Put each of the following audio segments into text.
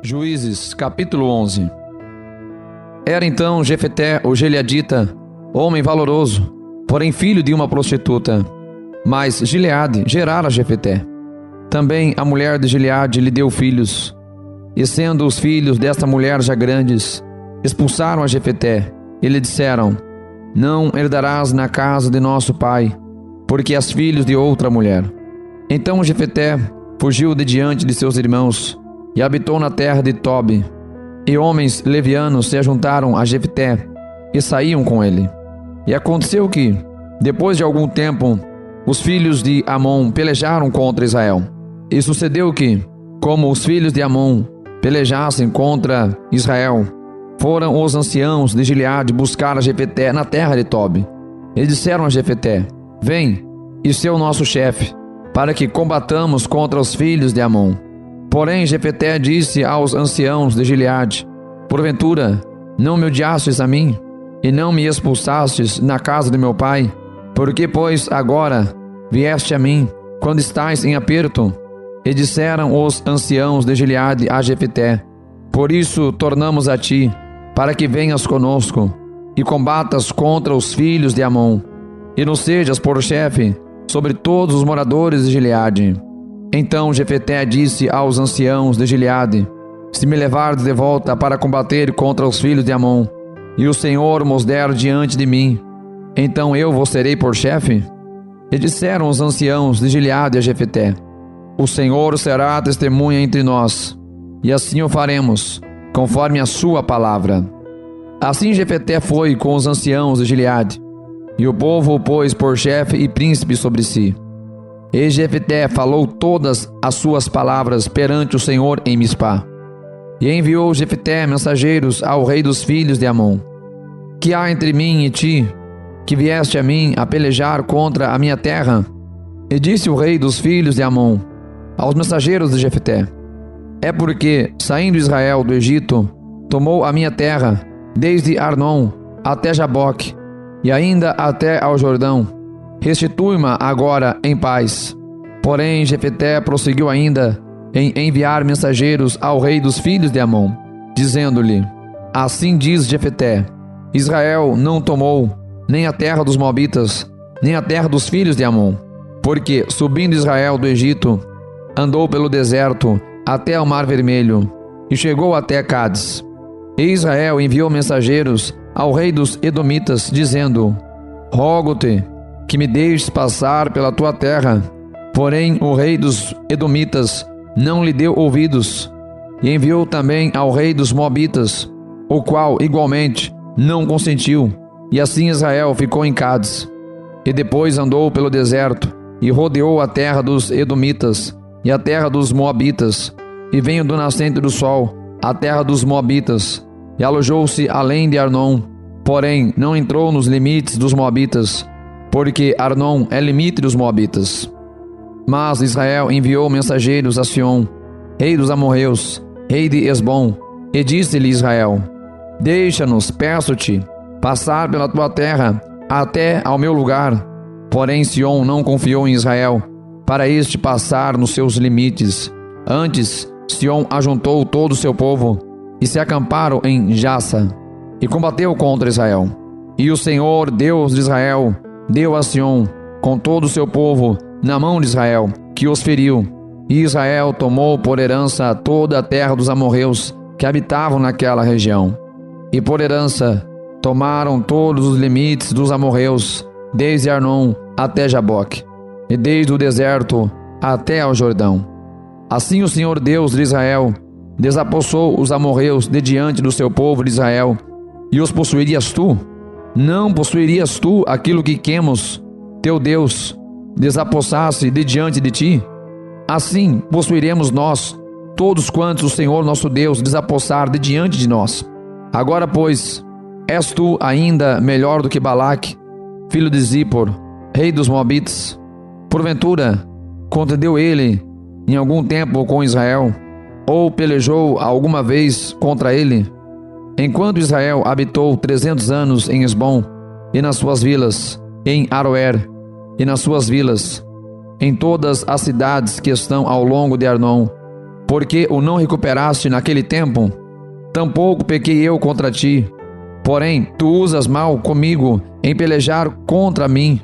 Juízes, capítulo 11. Era então Jefté, o gileadita, homem valoroso, porém filho de uma prostituta. Mas Gileade gerara Jefté. Também a mulher de Gileade lhe deu filhos. E sendo os filhos desta mulher já grandes, expulsaram a Jefté e lhe disseram: Não herdarás na casa de nosso pai, porque és filho de outra mulher. Então Jefté fugiu de diante de seus irmãos e habitou na terra de Tobi. E homens levianos se ajuntaram a Jefté e saíam com ele. E aconteceu que, depois de algum tempo, os filhos de Amon pelejaram contra Israel. E sucedeu que, como os filhos de Amon pelejassem contra Israel, foram os anciãos de Gileade buscar a Jefté na terra de Tobi. E disseram a Jefté: Vem, e sê o nosso chefe, para que combatamos contra os filhos de Amon. Porém Jefté disse aos anciãos de Gileade: Porventura, não me odiastes a mim, e não me expulsastes na casa de meu pai? Por que, pois, agora vieste a mim, quando estais em aperto? E disseram os anciãos de Gileade a Jefté: Por isso tornamos a ti, para que venhas conosco, e combatas contra os filhos de Amon, e nos sejas por chefe sobre todos os moradores de Gileade. Então Jefté disse aos anciãos de Gileade: Se me levardes de volta para combater contra os filhos de Amon, e o Senhor vos der diante de mim, então eu vos serei por chefe? E disseram os anciãos de Gileade a Jefté: O Senhor será testemunha entre nós, e assim o faremos, conforme a sua palavra. Assim Jefté foi com os anciãos de Gileade, e o povo o pôs por chefe e príncipe sobre si. E Jefté falou todas as suas palavras perante o Senhor em Mispá. E enviou Jefté mensageiros ao rei dos filhos de Amon: Que há entre mim e ti, que vieste a mim a pelejar contra a minha terra? E disse o rei dos filhos de Amon aos mensageiros de Jefté: É porque, saindo Israel do Egito, tomou a minha terra, desde Arnon até Jaboque, e ainda até ao Jordão. Restitui-ma agora em paz. Porém Jefté prosseguiu ainda em enviar mensageiros ao rei dos filhos de Amon, dizendo-lhe: Assim diz Jefté: Israel não tomou nem a terra dos Moabitas, nem a terra dos filhos de Amon, porque, subindo Israel do Egito, andou pelo deserto até o Mar Vermelho, e chegou até Cádiz. E Israel enviou mensageiros ao rei dos Edomitas, dizendo: Rogo-te que me deixes passar pela tua terra. Porém o rei dos Edomitas não lhe deu ouvidos. E enviou também ao rei dos Moabitas, o qual igualmente não consentiu. E assim Israel ficou em Cádiz. E depois andou pelo deserto, e rodeou a terra dos Edomitas e a terra dos Moabitas, e veio do nascente do sol a terra dos Moabitas, e alojou-se além de Arnon. Porém não entrou nos limites dos Moabitas, porque Arnon é limite dos Moabitas. Mas Israel enviou mensageiros a Sion, rei dos amorreus, rei de Esbom, e disse-lhe Israel: Deixa-nos, peço-te, passar pela tua terra até ao meu lugar. Porém Sion não confiou em Israel, para este passar nos seus limites. Antes Sion ajuntou todo o seu povo, e se acamparam em Jassa, e combateu contra Israel. E o Senhor, Deus de Israel, deu a Sion, com todo o seu povo, na mão de Israel, que os feriu. E Israel tomou por herança toda a terra dos amorreus que habitavam naquela região. E por herança tomaram todos os limites dos amorreus, desde Arnon até Jaboque, e desde o deserto até ao Jordão. Assim o Senhor Deus de Israel desapossou os amorreus de diante do seu povo de Israel. E os possuirias tu? Não possuirias tu aquilo que Quemos, teu Deus, desapossasse de diante de ti? Assim possuiremos nós todos quantos o Senhor nosso Deus desapossar de diante de nós. Agora, pois, és tu ainda melhor do que Balaque, filho de Zippor, rei dos Moabitas? Porventura, contendeu ele em algum tempo com Israel, ou pelejou alguma vez contra ele? Enquanto Israel habitou 300 anos em Esbom, e nas suas vilas, em Aroer, e nas suas vilas, em todas as cidades que estão ao longo de Arnon, porque o não recuperaste naquele tempo? Tampouco pequei eu contra ti. Porém, tu usas mal comigo em pelejar contra mim.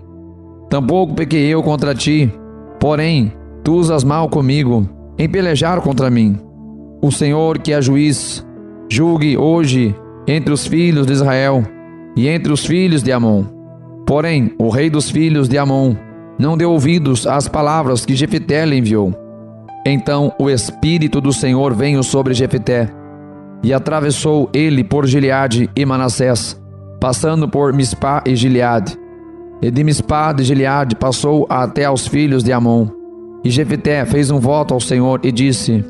Tampouco pequei eu contra ti. Porém, tu usas mal comigo em pelejar contra mim. O Senhor, que é juiz, julgue hoje entre os filhos de Israel e entre os filhos de Amon. Porém, o rei dos filhos de Amon não deu ouvidos às palavras que Jefté lhe enviou. Então o Espírito do Senhor veio sobre Jefté, e atravessou ele por Gileade e Manassés, passando por Mispá e Gileade. E de Mispá de Gileade passou até aos filhos de Amon. E Jefté fez um voto ao Senhor e disse: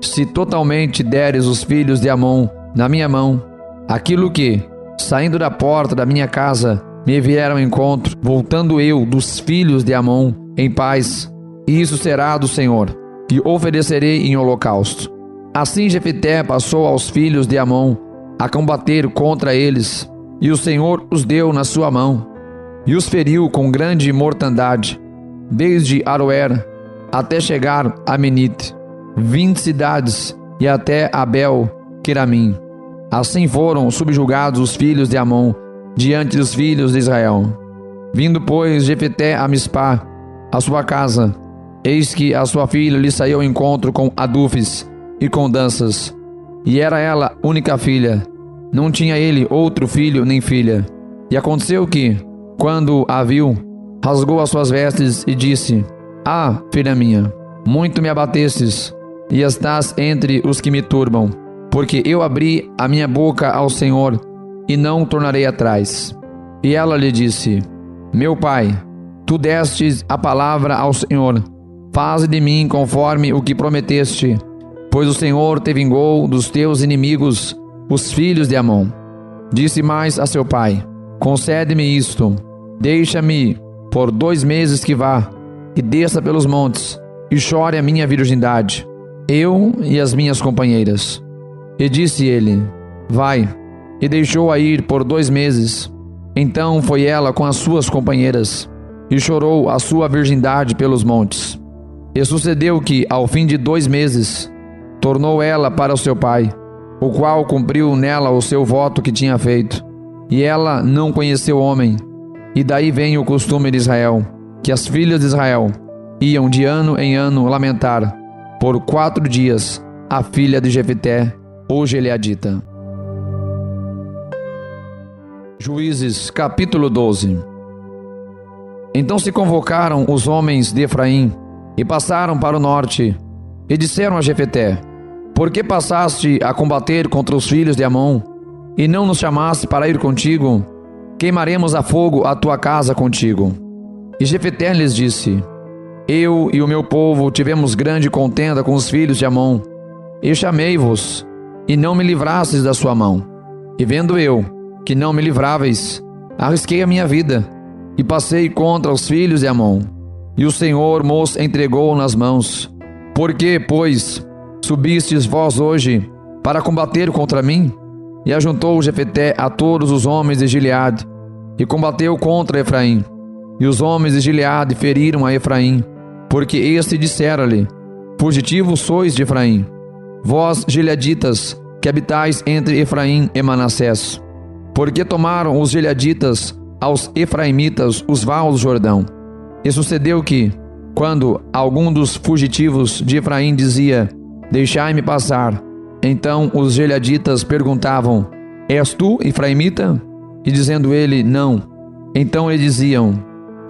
se totalmente deres os filhos de Amon na minha mão, aquilo que, saindo da porta da minha casa, me vieram ao encontro, voltando eu dos filhos de Amon em paz, isso será do Senhor, e oferecerei em holocausto. Assim Jefté passou aos filhos de Amon a combater contra eles, e o Senhor os deu na sua mão, e os feriu com grande mortandade, desde Aroer até chegar a Menite, 20 cidades, e até Abel-Queramim. Assim foram subjugados os filhos de Amon diante dos filhos de Israel. Vindo, pois, Jefté a Mispá, a sua casa, eis que a sua filha lhe saiu ao encontro com adufes e com danças, e era ela única filha, não tinha ele outro filho nem filha. E aconteceu que, quando a viu, rasgou as suas vestes e disse: ah, filha minha, muito me abatestes, e estás entre os que me turbam, porque eu abri a minha boca ao Senhor, e não tornarei atrás. E ela lhe disse: meu pai, tu destes a palavra ao Senhor, faze de mim conforme o que prometeste, pois o Senhor te vingou dos teus inimigos, os filhos de Amon. Disse mais a seu pai: concede-me isto, deixa-me por 2 meses que vá, e desça pelos montes, e chore a minha virgindade, eu e as minhas companheiras. E disse ele: vai. E deixou-a ir por 2 meses. Então foi ela com as suas companheiras, e chorou a sua virgindade pelos montes. E sucedeu que, ao fim de 2 meses, tornou ela para o seu pai, o qual cumpriu nela o seu voto que tinha feito. E ela não conheceu homem. E daí vem o costume de Israel, que as filhas de Israel iam de ano em ano lamentar, por 4 dias, a filha de Jefté, o Gileadita. Juízes, capítulo 12. Então se convocaram os homens de Efraim, e passaram para o norte, e disseram a Jefté: por que passaste a combater contra os filhos de Amon, e não nos chamaste para ir contigo? Queimaremos a fogo a tua casa contigo. E Jefté lhes disse: eu e o meu povo tivemos grande contenda com os filhos de Amon, e chamei-vos, e não me livrastes da sua mão. E vendo eu que não me livráveis, arrisquei a minha vida, e passei contra os filhos de Amon, e o Senhor nos entregou nas mãos. Por que, pois, subistes vós hoje para combater contra mim? E ajuntou Jefté a todos os homens de Gileade, e combateu contra Efraim. E os homens de Gileade feriram a Efraim, porque este dissera-lhe: fugitivos sois de Efraim, vós gileaditas, que habitais entre Efraim e Manassés. Porque tomaram os gileaditas aos efraimitas os vales do Jordão. E sucedeu que, quando algum dos fugitivos de Efraim dizia: deixai-me passar, então os gileaditas perguntavam: és tu efraimita? E dizendo ele: não, então lhe diziam: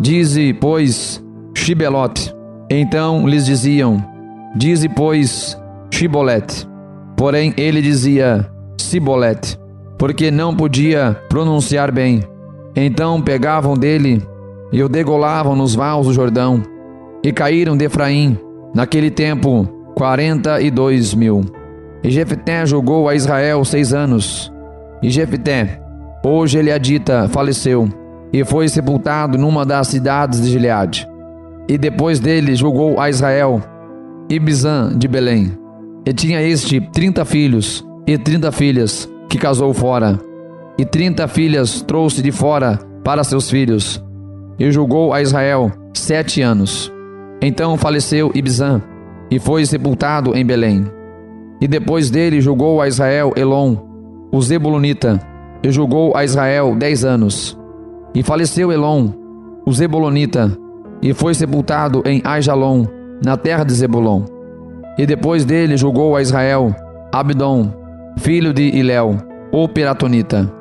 dize, pois, Shibelote. Então lhes diziam: dize, pois, Shibolete. Porém ele dizia Sibolete, porque não podia pronunciar bem. Então pegavam dele e o degolavam nos vales do Jordão. E caíram de Efraim, naquele tempo, 42.000. E Jefté julgou a Israel 6 anos. E Jefté, o Gileadita, faleceu, e foi sepultado numa das cidades de Gileade. E depois dele julgou a Israel Ibzan de Belém. E tinha este 30 filhos e 30 filhas, que casou fora. E 30 filhas trouxe de fora para seus filhos. E julgou a Israel 7 anos. Então faleceu Ibzan, e foi sepultado em Belém. E depois dele julgou a Israel Elon, o Zebulonita, e julgou a Israel 10 anos. E faleceu Elon, o Zebulonita, e foi sepultado em Aijalon, na terra de Zebulon. E depois dele julgou a Israel Abdon, filho de Hilel, o Piratonita.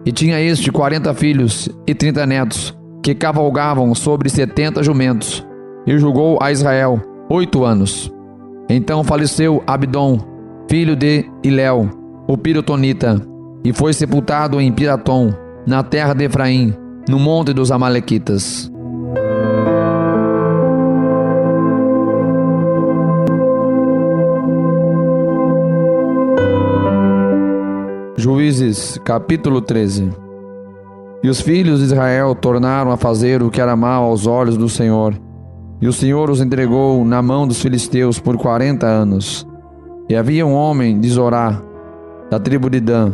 E tinha este 40 filhos e 30 netos, que cavalgavam sobre 70 jumentos. E julgou a Israel 8 anos. Então faleceu Abdon, filho de Hilel, o Piratonita, e foi sepultado em Piratom, na terra de Efraim, no monte dos Amalequitas. Juízes, capítulo 13. E os filhos de Israel tornaram a fazer o que era mal aos olhos do Senhor. E o Senhor os entregou na mão dos filisteus por 40 anos. E havia um homem de Zorá, da tribo de Dan,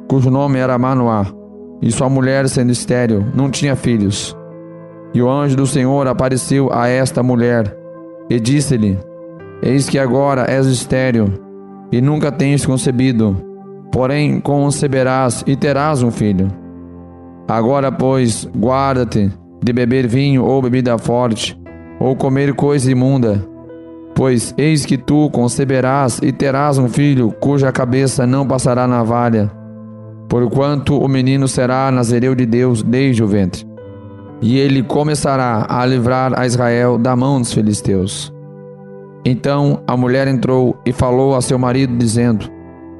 cujo nome era Manoá, e sua mulher, sendo estéril, não tinha filhos. E o anjo do Senhor apareceu a esta mulher, e disse-lhe: Eis que agora és estéril, e nunca tens concebido, porém conceberás e terás um filho. Agora, pois, guarda-te de beber vinho ou bebida forte, ou comer coisa imunda, pois eis que tu conceberás e terás um filho, cuja cabeça não passará navalha, porquanto o menino será nazireu de Deus desde o ventre. E ele começará a livrar a Israel da mão dos filisteus. Então a mulher entrou e falou a seu marido, dizendo: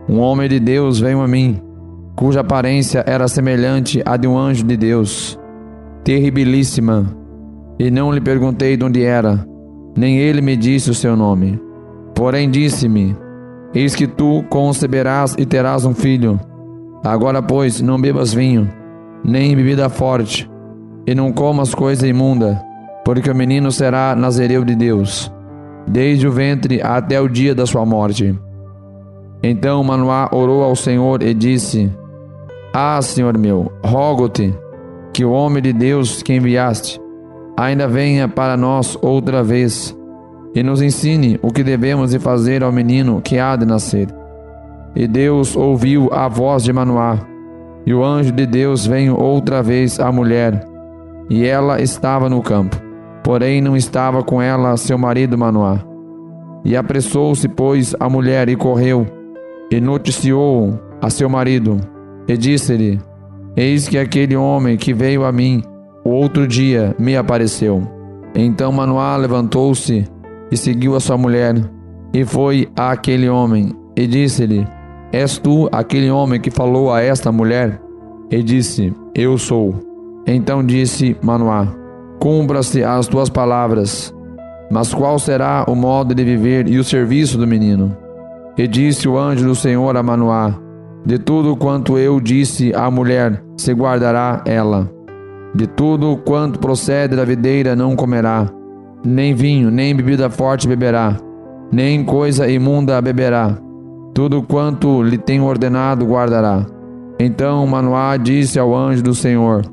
Um homem de Deus veio a mim, cuja aparência era semelhante à de um anjo de Deus, terribilíssima, e não lhe perguntei de onde era, nem ele me disse o seu nome. Porém disse-me: Eis que tu conceberás e terás um filho. Agora, pois, não bebas vinho, nem bebida forte, e não comas coisa imunda, porque o menino será nazireu de Deus, desde o ventre até o dia da sua morte. Então Manoá orou ao Senhor e disse: Ah, Senhor meu, rogo-te que o homem de Deus que enviaste ainda venha para nós outra vez, e nos ensine o que devemos de fazer ao menino que há de nascer. E Deus ouviu a voz de Manoá, e o anjo de Deus veio outra vez à mulher, e ela estava no campo, porém não estava com ela seu marido Manoá. E apressou-se, pois, a mulher e correu, e noticiou a seu marido, e disse-lhe: Eis que aquele homem que veio a mim o outro dia me apareceu. Então Manoá levantou-se e seguiu a sua mulher, e foi àquele homem, e disse-lhe: És tu aquele homem que falou a esta mulher? E disse: Eu sou. Então disse Manoá: Cumpra-se as tuas palavras. Mas qual será o modo de viver e o serviço do menino? E disse o anjo do Senhor a Manoá: De tudo quanto eu disse à mulher, se guardará ela. De tudo quanto procede da videira não comerá, nem vinho, nem bebida forte beberá, nem coisa imunda beberá. Tudo quanto lhe tenho ordenado guardará. Então Manoá disse ao anjo do Senhor: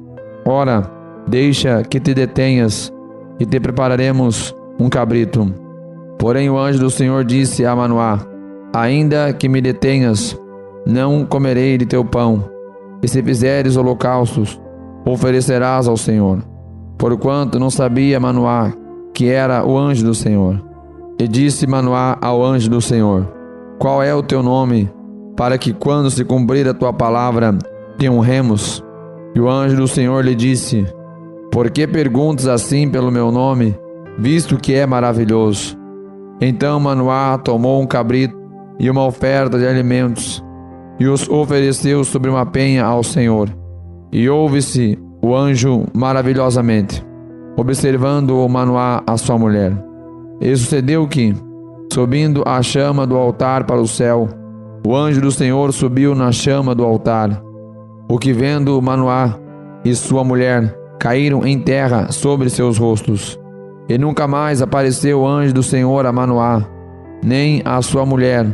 Ora, deixa que te detenhas, e te prepararemos um cabrito. Porém o anjo do Senhor disse a Manoá: Ainda que me detenhas, não comerei de teu pão, e se fizeres holocaustos, oferecerás ao Senhor. Porquanto não sabia Manoá que era o anjo do Senhor. E disse Manoá ao anjo do Senhor: Qual é o teu nome, para que quando se cumprir a tua palavra, te honremos? E o anjo do Senhor lhe disse: Por que perguntas assim pelo meu nome, visto que é maravilhoso? Então Manoá tomou um cabrito e uma oferta de alimentos, e os ofereceu sobre uma penha ao Senhor. E ouve-se o anjo maravilhosamente, observando o Manoá a sua mulher. E sucedeu que, subindo a chama do altar para o céu, o anjo do Senhor subiu na chama do altar, o que vendo Manoá e sua mulher caíram em terra sobre seus rostos. E nunca mais apareceu o anjo do Senhor a Manoá, nem a sua mulher.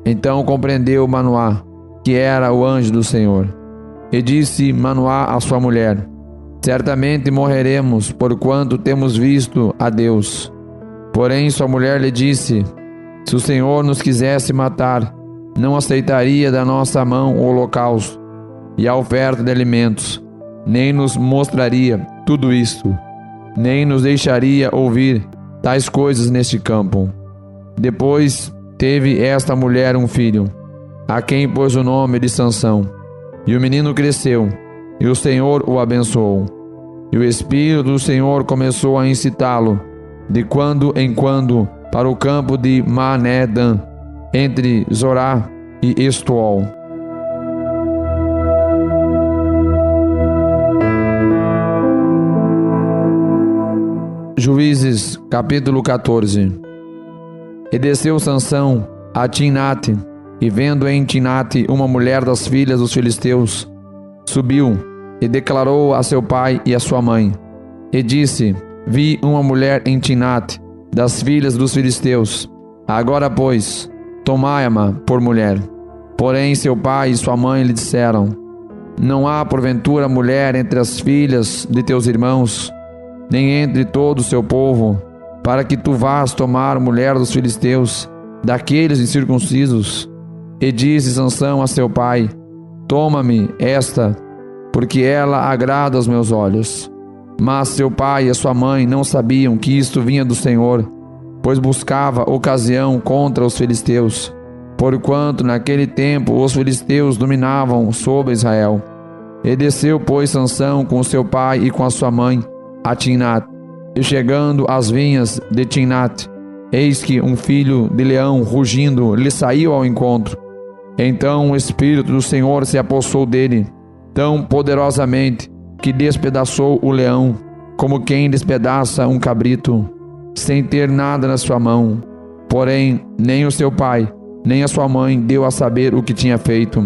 Então compreendeu Manoá que era o anjo do Senhor. E disse Manoá à sua mulher: Certamente morreremos, porquanto temos visto a Deus. Porém sua mulher lhe disse: Se o Senhor nos quisesse matar, não aceitaria da nossa mão o holocausto e a oferta de alimentos, nem nos mostraria tudo isto, nem nos deixaria ouvir tais coisas neste campo. Depois teve esta mulher um filho, a quem pôs o nome de Sansão. E o menino cresceu, e o Senhor o abençoou. E o Espírito do Senhor começou a incitá-lo, de quando em quando, para o campo de Maanedã, entre Zorá e Estuol. Juízes, capítulo 14. E desceu Sansão a Timnate, e vendo em Timnate uma mulher das filhas dos filisteus, subiu e declarou a seu pai e a sua mãe, e disse: Vi uma mulher em Timnate, das filhas dos filisteus. Agora, pois, tomai-a por mulher. Porém seu pai e sua mãe lhe disseram: Não há porventura mulher entre as filhas de teus irmãos, nem entre todo o seu povo, para que tu vás tomar mulher dos filisteus, daqueles incircuncisos? E disse Sansão a seu pai: Toma-me esta, porque ela agrada aos meus olhos. Mas seu pai e a sua mãe não sabiam que isto vinha do Senhor, pois buscava ocasião contra os filisteus, porquanto naquele tempo os filisteus dominavam sobre Israel. E desceu, pois, Sansão com seu pai e com a sua mãe a Timnate, e chegando às vinhas de Timnate, eis que um filho de leão rugindo lhe saiu ao encontro. Então o Espírito do Senhor se apossou dele, tão poderosamente, que despedaçou o leão, como quem despedaça um cabrito, sem ter nada na sua mão. Porém, nem o seu pai, nem a sua mãe deu a saber o que tinha feito.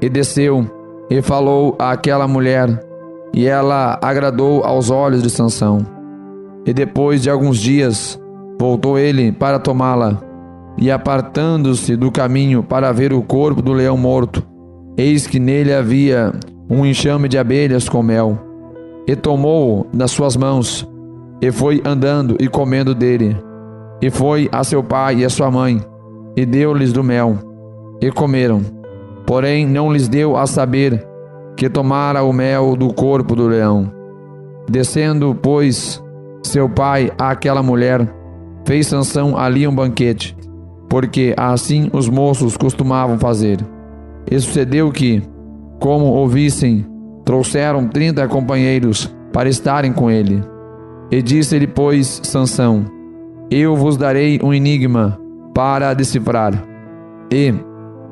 E desceu, e falou àquela mulher, e ela agradou aos olhos de Sansão. E depois de alguns dias, voltou ele para tomá-la, e apartando-se do caminho para ver o corpo do leão morto, eis que nele havia um enxame de abelhas com mel. E tomou-o nas suas mãos, e foi andando e comendo dele. E foi a seu pai e a sua mãe, e deu-lhes do mel, e comeram. Porém não lhes deu a saber que tomara o mel do corpo do leão. Descendo, pois, seu pai àquela mulher, fez Sansão ali um banquete, porque assim os moços costumavam fazer. E sucedeu que, como ouvissem, trouxeram 30 companheiros para estarem com ele. E disse-lhe, pois, Sansão: Eu vos darei um enigma para decifrar. E,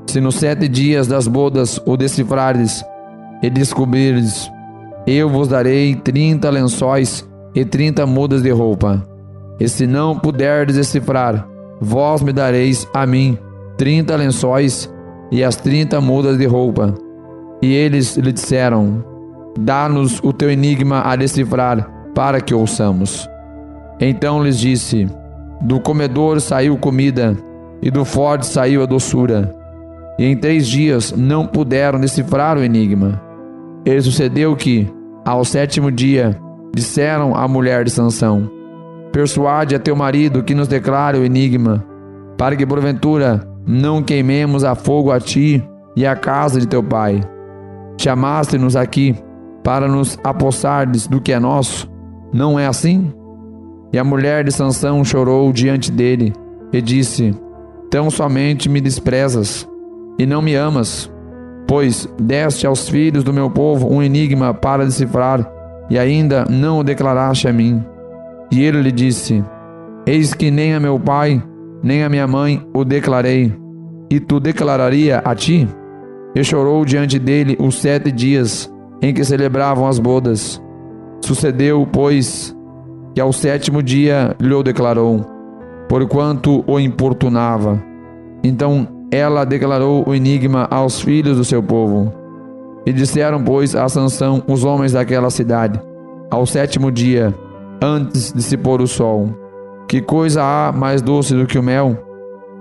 se nos 7 dias das bodas o decifrardes e descobrirdes, eu vos darei 30 lençóis e 30 mudas de roupa. E se não puderdes decifrar, vós me dareis a mim 30 lençóis e as 30 mudas de roupa. E eles lhe disseram: Dá-nos o teu enigma a decifrar, para que ouçamos. Então lhes disse: Do comedor saiu comida, e do forte saiu a doçura. E em 3 dias não puderam decifrar o enigma. E sucedeu que, ao 7º dia, disseram à mulher de Sansão: Persuade a teu marido que nos declare o enigma, para que porventura não queimemos a fogo a ti e a casa de teu pai. Chamaste-nos aqui para nos apossardes do que é nosso, não é assim? E a mulher de Sansão chorou diante dele e disse: Tão somente me desprezas e não me amas, pois deste aos filhos do meu povo um enigma para decifrar, e ainda não o declaraste a mim. E ele lhe disse: Eis que nem a meu pai, nem a minha mãe o declarei, e tu declararia a ti? E chorou diante dele os 7 dias em que celebravam as bodas. Sucedeu, pois, que ao 7º dia lhe o declarou, porquanto o importunava. Então ela declarou o enigma aos filhos do seu povo. E disseram, pois, a Sansão os homens daquela cidade, ao 7º dia, antes de se pôr o sol: Que coisa há mais doce do que o mel?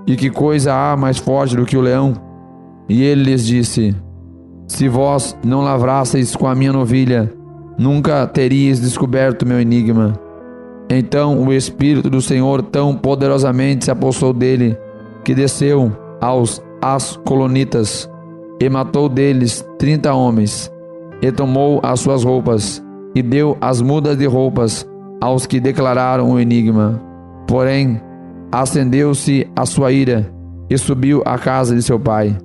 E que coisa há mais forte do que o leão? E ele lhes disse: Se vós não lavrasseis com a minha novilha, nunca teríeis descoberto meu enigma. Então o Espírito do Senhor tão poderosamente se apossou dele, que desceu aos Ascolonitas, e matou deles 30 homens, e tomou as suas roupas, e deu as mudas de roupas aos que declararam o enigma. Porém, acendeu-se a sua ira, e subiu à casa de seu pai.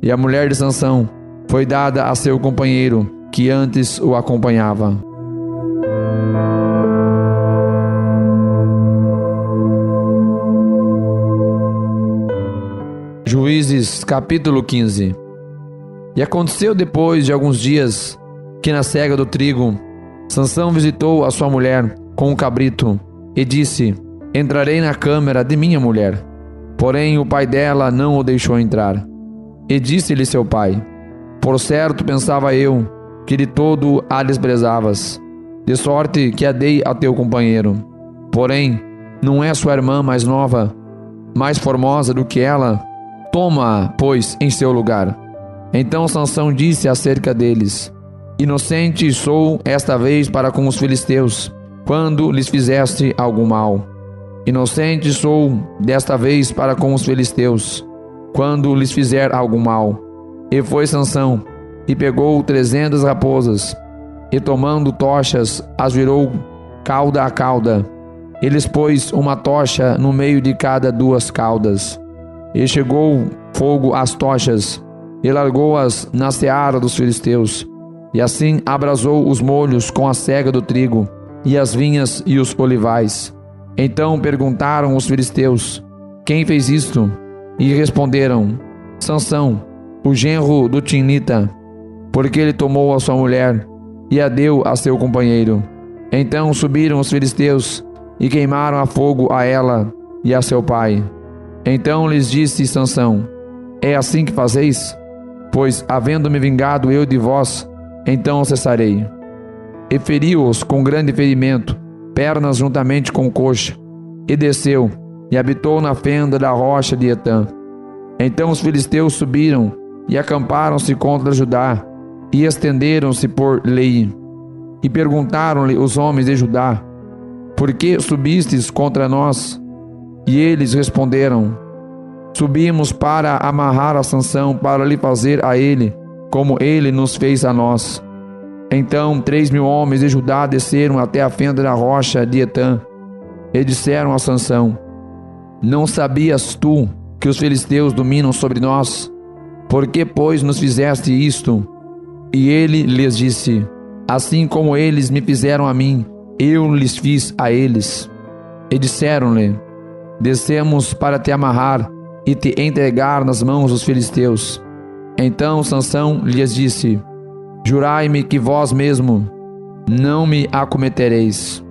E a mulher de Sansão foi dada a seu companheiro, que antes o acompanhava. Juízes capítulo 15. E aconteceu depois de alguns dias, que na cega do trigo, Sansão visitou a sua mulher com um cabrito, e disse: entrarei na câmara de minha mulher. Porém o pai dela não o deixou entrar. E disse-lhe seu pai: por certo pensava eu, que de todo a desprezavas, de sorte que a dei a teu companheiro. Porém, não é sua irmã mais nova, mais formosa do que ela? Toma-a, pois, em seu lugar. Então Sansão disse acerca deles: inocente sou esta vez para com os filisteus, quando lhes fizeste algum mal. Inocente sou desta vez para com os filisteus, quando lhes fizer algum mal. E foi Sansão, e pegou 300 raposas, e tomando tochas, as virou cauda a cauda. Eles pôs uma tocha no meio de cada 2 caudas. E chegou fogo às tochas, e largou-as na seara dos filisteus. E assim abrasou os molhos com a cega do trigo, e as vinhas e os olivais. Então perguntaram os filisteus: quem fez isto? E responderam: Sansão, o genro do Timnita, porque ele tomou a sua mulher e a deu a seu companheiro. Então subiram os filisteus e queimaram a fogo a ela e a seu pai. Então lhes disse Sansão: é assim que fazeis? Pois, havendo-me vingado eu de vós, então cessarei. E feriu-os com grande ferimento, pernas juntamente com coxa, e desceu, e habitou na fenda da rocha de Etã. Então os filisteus subiram, e acamparam-se contra Judá, e estenderam-se por Lei. E perguntaram-lhe os homens de Judá: por que subistes contra nós? E eles responderam: subimos para amarrar a Sansão, para lhe fazer a ele, como ele nos fez a nós. Então 3.000 homens de Judá desceram até a fenda da rocha de Etã, e disseram a Sansão: não sabias tu que os filisteus dominam sobre nós? Por que, pois, nos fizeste isto? E ele lhes disse: assim como eles me fizeram a mim, eu lhes fiz a eles. E disseram-lhe: descemos para te amarrar e te entregar nas mãos dos filisteus. Então Sansão lhes disse: jurai-me que vós mesmo não me acometereis.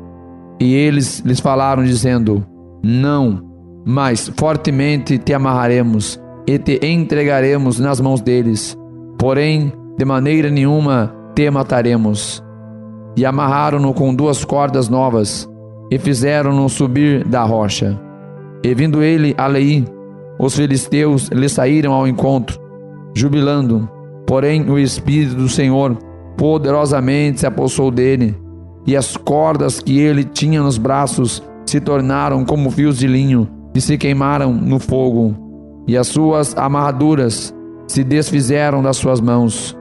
E eles lhes falaram dizendo: não, mas fortemente te amarraremos e te entregaremos nas mãos deles, porém de maneira nenhuma te mataremos. E amarraram-no com 2 cordas novas e fizeram-no subir da rocha. E vindo ele a Lei, os filisteus lhe saíram ao encontro, jubilando. Porém o Espírito do Senhor poderosamente se apossou dele, e as cordas que ele tinha nos braços se tornaram como fios de linho, e se queimaram no fogo, e as suas amarraduras se desfizeram das suas mãos.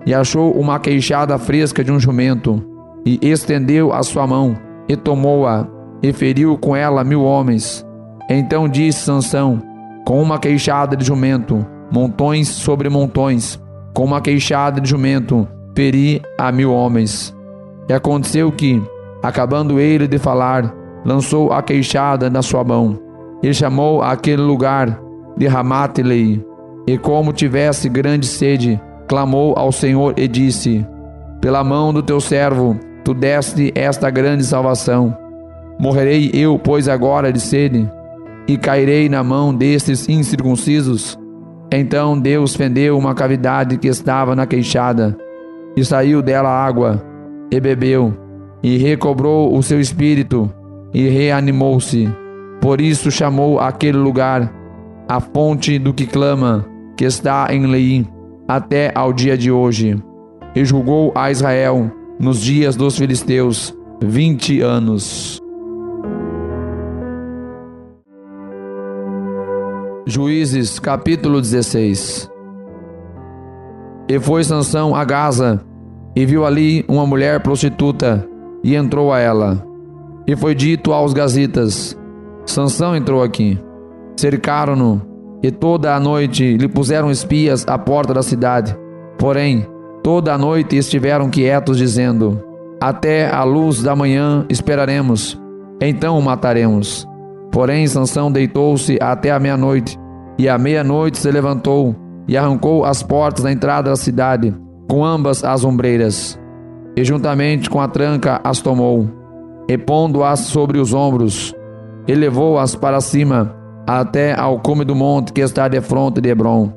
E achou uma queixada fresca de um jumento, e estendeu a sua mão, e tomou-a, e feriu com ela 1.000 homens. Então disse Sansão: com uma queixada de jumento, montões sobre montões, com uma queixada de jumento, feri a 1.000 homens. E aconteceu que, acabando ele de falar, lançou a queixada na sua mão, e chamou aquele lugar de Ramate-Lei. E como tivesse grande sede, clamou ao Senhor e disse: pela mão do teu servo, tu deste esta grande salvação. Morrerei eu, pois, agora de sede, e cairei na mão destes incircuncisos? Então Deus fendeu uma cavidade que estava na queixada, e saiu dela água, e bebeu, e recobrou o seu espírito, e reanimou-se. Por isso chamou aquele lugar a fonte do que clama, que está em Lei, até ao dia de hoje. E julgou a Israel nos dias dos filisteus 20 anos. Juízes, capítulo 16. E foi Sansão a Gaza, e viu ali uma mulher prostituta, e entrou a ela. E foi dito aos gazitas: Sansão entrou aqui. Cercaram-no, e toda a noite lhe puseram espias à porta da cidade. Porém, toda a noite estiveram quietos, dizendo: até a luz da manhã esperaremos, então o mataremos. Porém Sansão deitou-se até a meia-noite, e à meia-noite se levantou, e arrancou as portas da entrada da cidade, com ambas as ombreiras, e juntamente com a tranca as tomou, e pondo-as sobre os ombros, e levou-as para cima, até ao cume do monte que está defronte de Hebrom.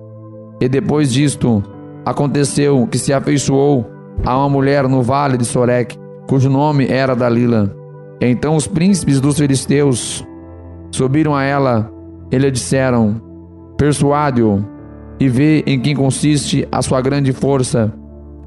E depois disto, aconteceu que se afeiçoou a uma mulher no vale de Soreque, cujo nome era Dalila. Então os príncipes dos filisteus subiram a ela e lhe disseram: persuade-o e vê em que consiste a sua grande força,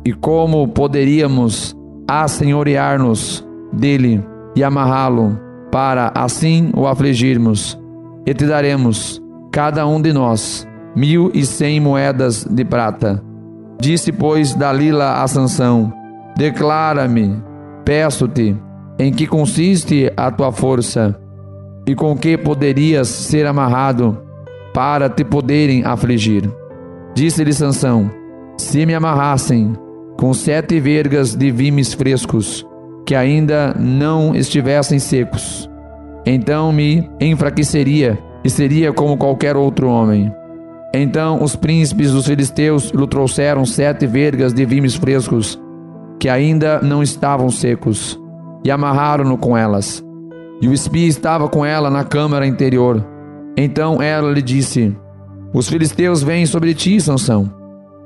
e como poderíamos assenhorear-nos dele e amarrá-lo, para assim o afligirmos. E te daremos, cada um de nós, 1.100 moedas de prata. Disse, pois, Dalila a Sansão: declara-me, peço-te, em que consiste a tua força, e com que poderias ser amarrado, para te poderem afligir. Disse-lhe Sansão: se me amarrassem com 7 vergas de vimes frescos, que ainda não estivessem secos, então me enfraqueceria e seria como qualquer outro homem. Então os príncipes dos filisteus lhe trouxeram 7 vergas de vimes frescos, que ainda não estavam secos, e amarraram-no com elas. E o espia estava com ela na câmara interior. Então ela lhe disse: os filisteus vêm sobre ti, Sansão.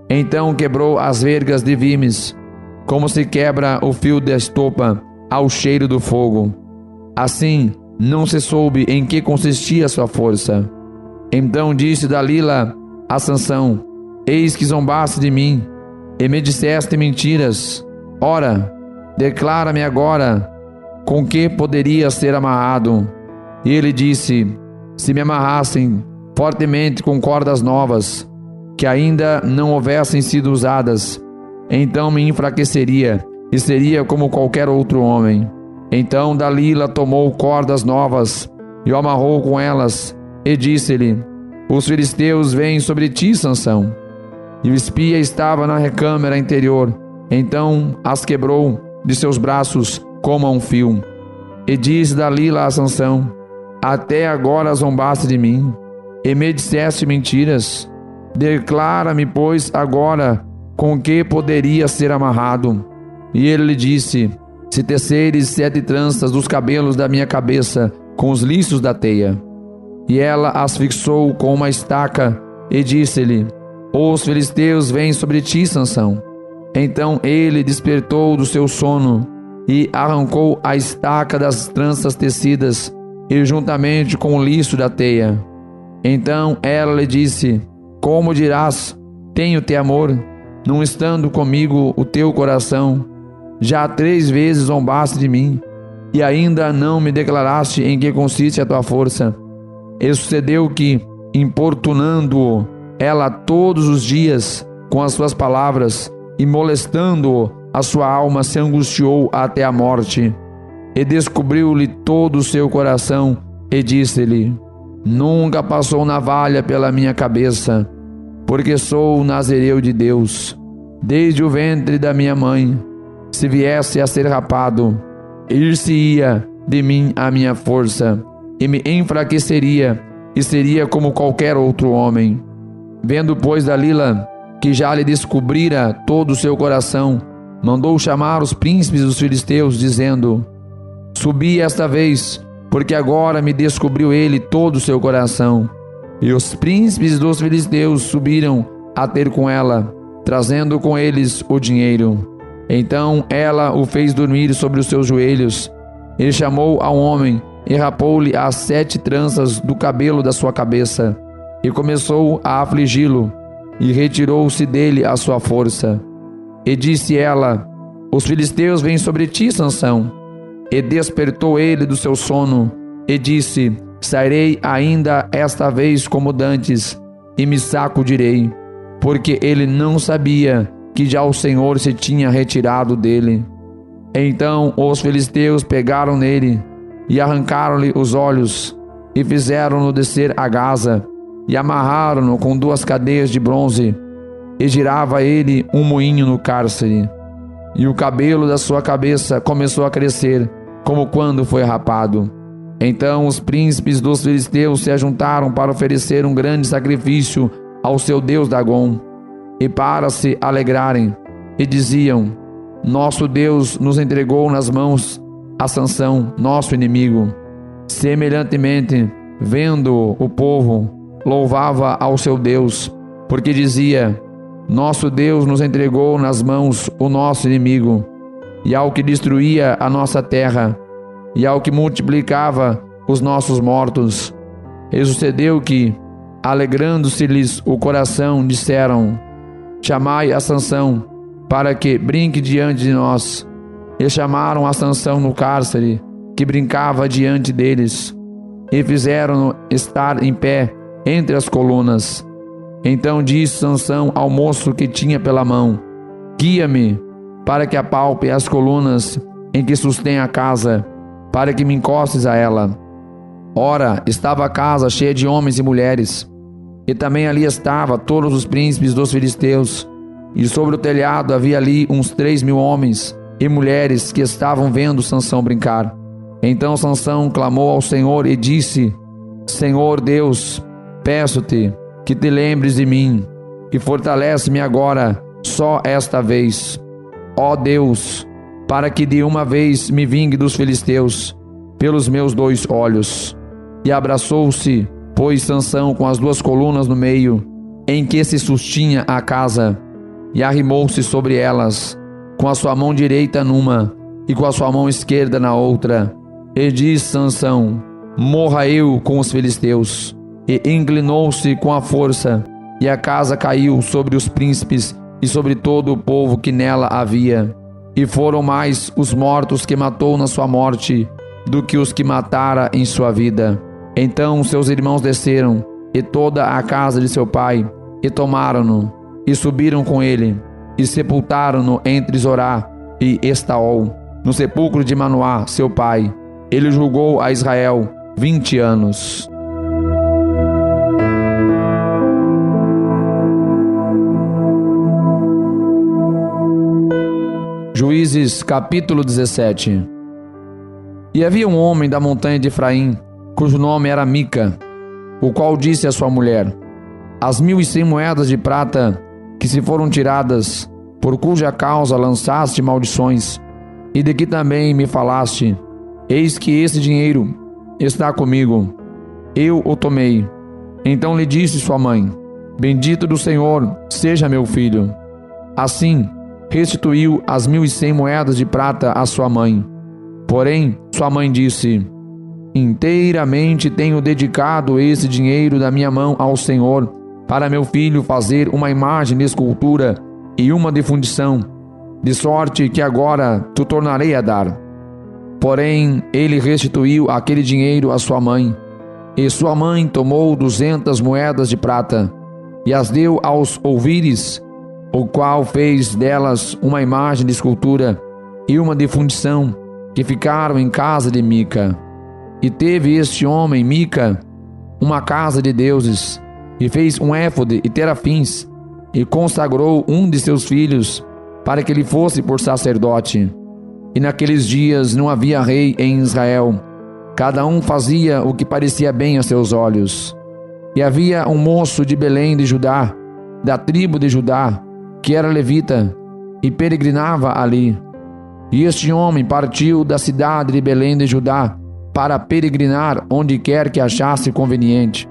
Então quebrou as vergas de vimes, como se quebra o fio da estopa ao cheiro do fogo. Assim não se soube em que consistia a sua força. Então disse Dalila a Sansão: eis que zombaste de mim, e me disseste mentiras. Ora, declara-me agora, com que poderia ser amarrado? E ele disse: se me amarrassem fortemente com cordas novas, que ainda não houvessem sido usadas, então me enfraqueceria e seria como qualquer outro homem. Então Dalila tomou cordas novas e o amarrou com elas, e disse-lhe: os filisteus vêm sobre ti, Sansão. E o espia estava na recâmara interior. Então as quebrou de seus braços como a um fio. E disse Dalila a Sansão: até agora zombaste de mim, e me disseste mentiras. Declara-me, pois, agora, com que poderia ser amarrado. E ele lhe disse: se teceres 7 tranças dos cabelos da minha cabeça com os liços da teia. E ela as fixou com uma estaca, e disse-lhe: os filisteus vêm sobre ti, Sansão. Então ele despertou do seu sono, e arrancou a estaca das tranças tecidas, e juntamente com o liço da teia. Então ela lhe disse: como dirás, tenho-te amor, não estando comigo o teu coração? Já 3 vezes zombaste de mim, e ainda não me declaraste em que consiste a tua força. E sucedeu que, importunando-o ela todos os dias com as suas palavras, e molestando-o, a sua alma se angustiou até a morte. E descobriu-lhe todo o seu coração, e disse-lhe: nunca passou navalha pela minha cabeça, porque sou nazireu de Deus, desde o ventre da minha mãe. Se viesse a ser rapado, ir-se-ia de mim a minha força, e me enfraqueceria, e seria como qualquer outro homem. Vendo, pois, Dalila que já lhe descobrira todo o seu coração, mandou chamar os príncipes dos filisteus, dizendo: subi esta vez, porque agora me descobriu ele todo o seu coração. E os príncipes dos filisteus subiram a ter com ela, trazendo com eles o dinheiro. Então ela o fez dormir sobre os seus joelhos. Ele chamou a um homem e rapou-lhe as 7 tranças do cabelo da sua cabeça, e começou a afligi-lo, e retirou-se dele a sua força. E disse ela: os filisteus vêm sobre ti, Sansão. E despertou ele do seu sono, e disse: Sairei ainda esta vez como dantes, e me sacudirei, porque ele não sabia que já o Senhor se tinha retirado dele. Então os filisteus pegaram nele, e arrancaram-lhe os olhos, e fizeram-no descer a Gaza, e amarraram-no com 2 cadeias de bronze, e girava ele um moinho no cárcere. E o cabelo da sua cabeça começou a crescer, como quando foi rapado. Então os príncipes dos filisteus se ajuntaram para oferecer um grande sacrifício ao seu deus Dagom, e para se alegrarem, e diziam: nosso Deus nos entregou nas mãos a Sansão, nosso inimigo. Semelhantemente, vendo o povo, louvava ao seu Deus, porque dizia: nosso Deus nos entregou nas mãos o nosso inimigo, e ao que destruía a nossa terra, e ao que multiplicava os nossos mortos. E sucedeu que, alegrando-se-lhes o coração, disseram: chamai a Sansão, para que brinque diante de nós. E chamaram a Sansão no cárcere, que brincava diante deles, e fizeram-no estar em pé entre as colunas. Então disse Sansão ao moço que tinha pela mão: guia-me, para que apalpe as colunas em que sustém a casa, para que me encostes a ela. Ora, estava a casa cheia de homens e mulheres, e também ali estavam todos os príncipes dos filisteus, e sobre o telhado havia ali uns 3.000 homens e mulheres que estavam vendo Sansão brincar. Então Sansão clamou ao Senhor e disse: Senhor Deus, peço-te que te lembres de mim, e fortalece-me agora só esta vez, ó Deus, para que de uma vez me vingue dos filisteus pelos meus 2 olhos. E abraçou-se, pois, Sansão com as 2 colunas no meio, em que se sustinha a casa, e arrimou-se sobre elas, com a sua mão direita numa, e com a sua mão esquerda na outra. E disse Sansão: morra eu com os filisteus. E inclinou-se com a força, e a casa caiu sobre os príncipes e sobre todo o povo que nela havia. E foram mais os mortos que matou na sua morte do que os que matara em sua vida. Então seus irmãos desceram, e toda a casa de seu pai, e tomaram-no, e subiram com ele, e sepultaram-no entre Zorá e Estaol, no sepulcro de Manoá, seu pai. Ele julgou a Israel 20 anos. Juízes capítulo 17. E havia um homem da montanha de Efraim, cujo nome era Mica, o qual disse à sua mulher: as 1.100 moedas de prata que se foram tiradas, por cuja causa lançaste maldições, e de que também me falaste, eis que esse dinheiro está comigo, eu o tomei. Então lhe disse sua mãe: bendito do Senhor seja meu filho. Assim restituiu as 1.100 moedas de prata à sua mãe. Porém, sua mãe disse: inteiramente tenho dedicado esse dinheiro da minha mão ao Senhor, para meu filho fazer uma imagem de escultura e uma de fundição, de sorte que agora tu tornarei a dar. Porém, ele restituiu aquele dinheiro à sua mãe, e sua mãe tomou 200 moedas de prata, e as deu aos ouvires, o qual fez delas uma imagem de escultura e uma de fundição, que ficaram em casa de Mica. E teve este homem, Mica, uma casa de deuses, e fez um éfode e terafins, e consagrou um de seus filhos, para que ele fosse por sacerdote. E naqueles dias não havia rei em Israel, cada um fazia o que parecia bem a seus olhos. E havia um moço de Belém de Judá, da tribo de Judá, que era levita, e peregrinava ali. E este homem partiu da cidade de Belém de Judá, para peregrinar onde quer que achasse conveniente.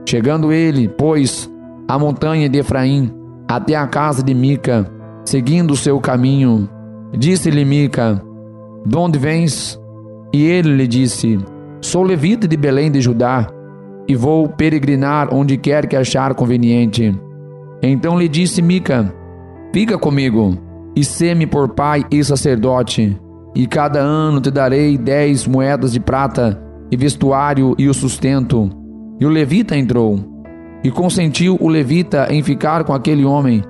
Chegando ele, pois, à montanha de Efraim, até a casa de Mica, seguindo o seu caminho, disse-lhe Mica: de onde vens? E ele lhe disse: sou levita de Belém de Judá, e vou peregrinar onde quer que achar conveniente. Então lhe disse Mica: fica comigo, e sê-me por pai e sacerdote, e cada ano te darei 10 moedas de prata, e vestuário e o sustento. E o levita entrou, e consentiu o levita em ficar com aquele homem,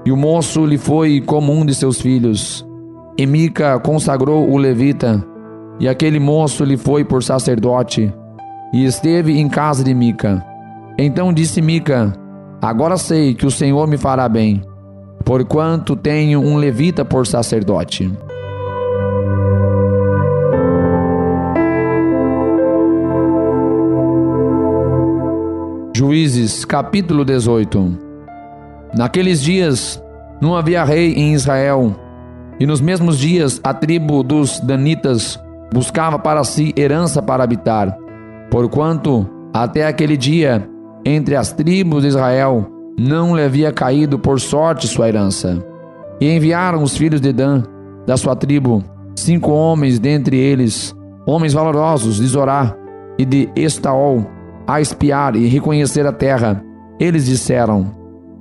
e o moço lhe foi como um de seus filhos. E Mica consagrou o levita, e aquele moço lhe foi por sacerdote, e esteve em casa de Mica. Então disse Mica: agora sei que o Senhor me fará bem, porquanto tenho um levita por sacerdote. Juízes, capítulo 18. Naqueles dias não havia rei em Israel, e nos mesmos dias a tribo dos danitas buscava para si herança para habitar, porquanto até aquele dia entre as tribos de Israel não lhe havia caído por sorte sua herança. E enviaram os filhos de Dan, da sua tribo, 5 homens dentre eles, homens valorosos de Zorá e de Estaol, a espiar e reconhecer a terra. Eles disseram: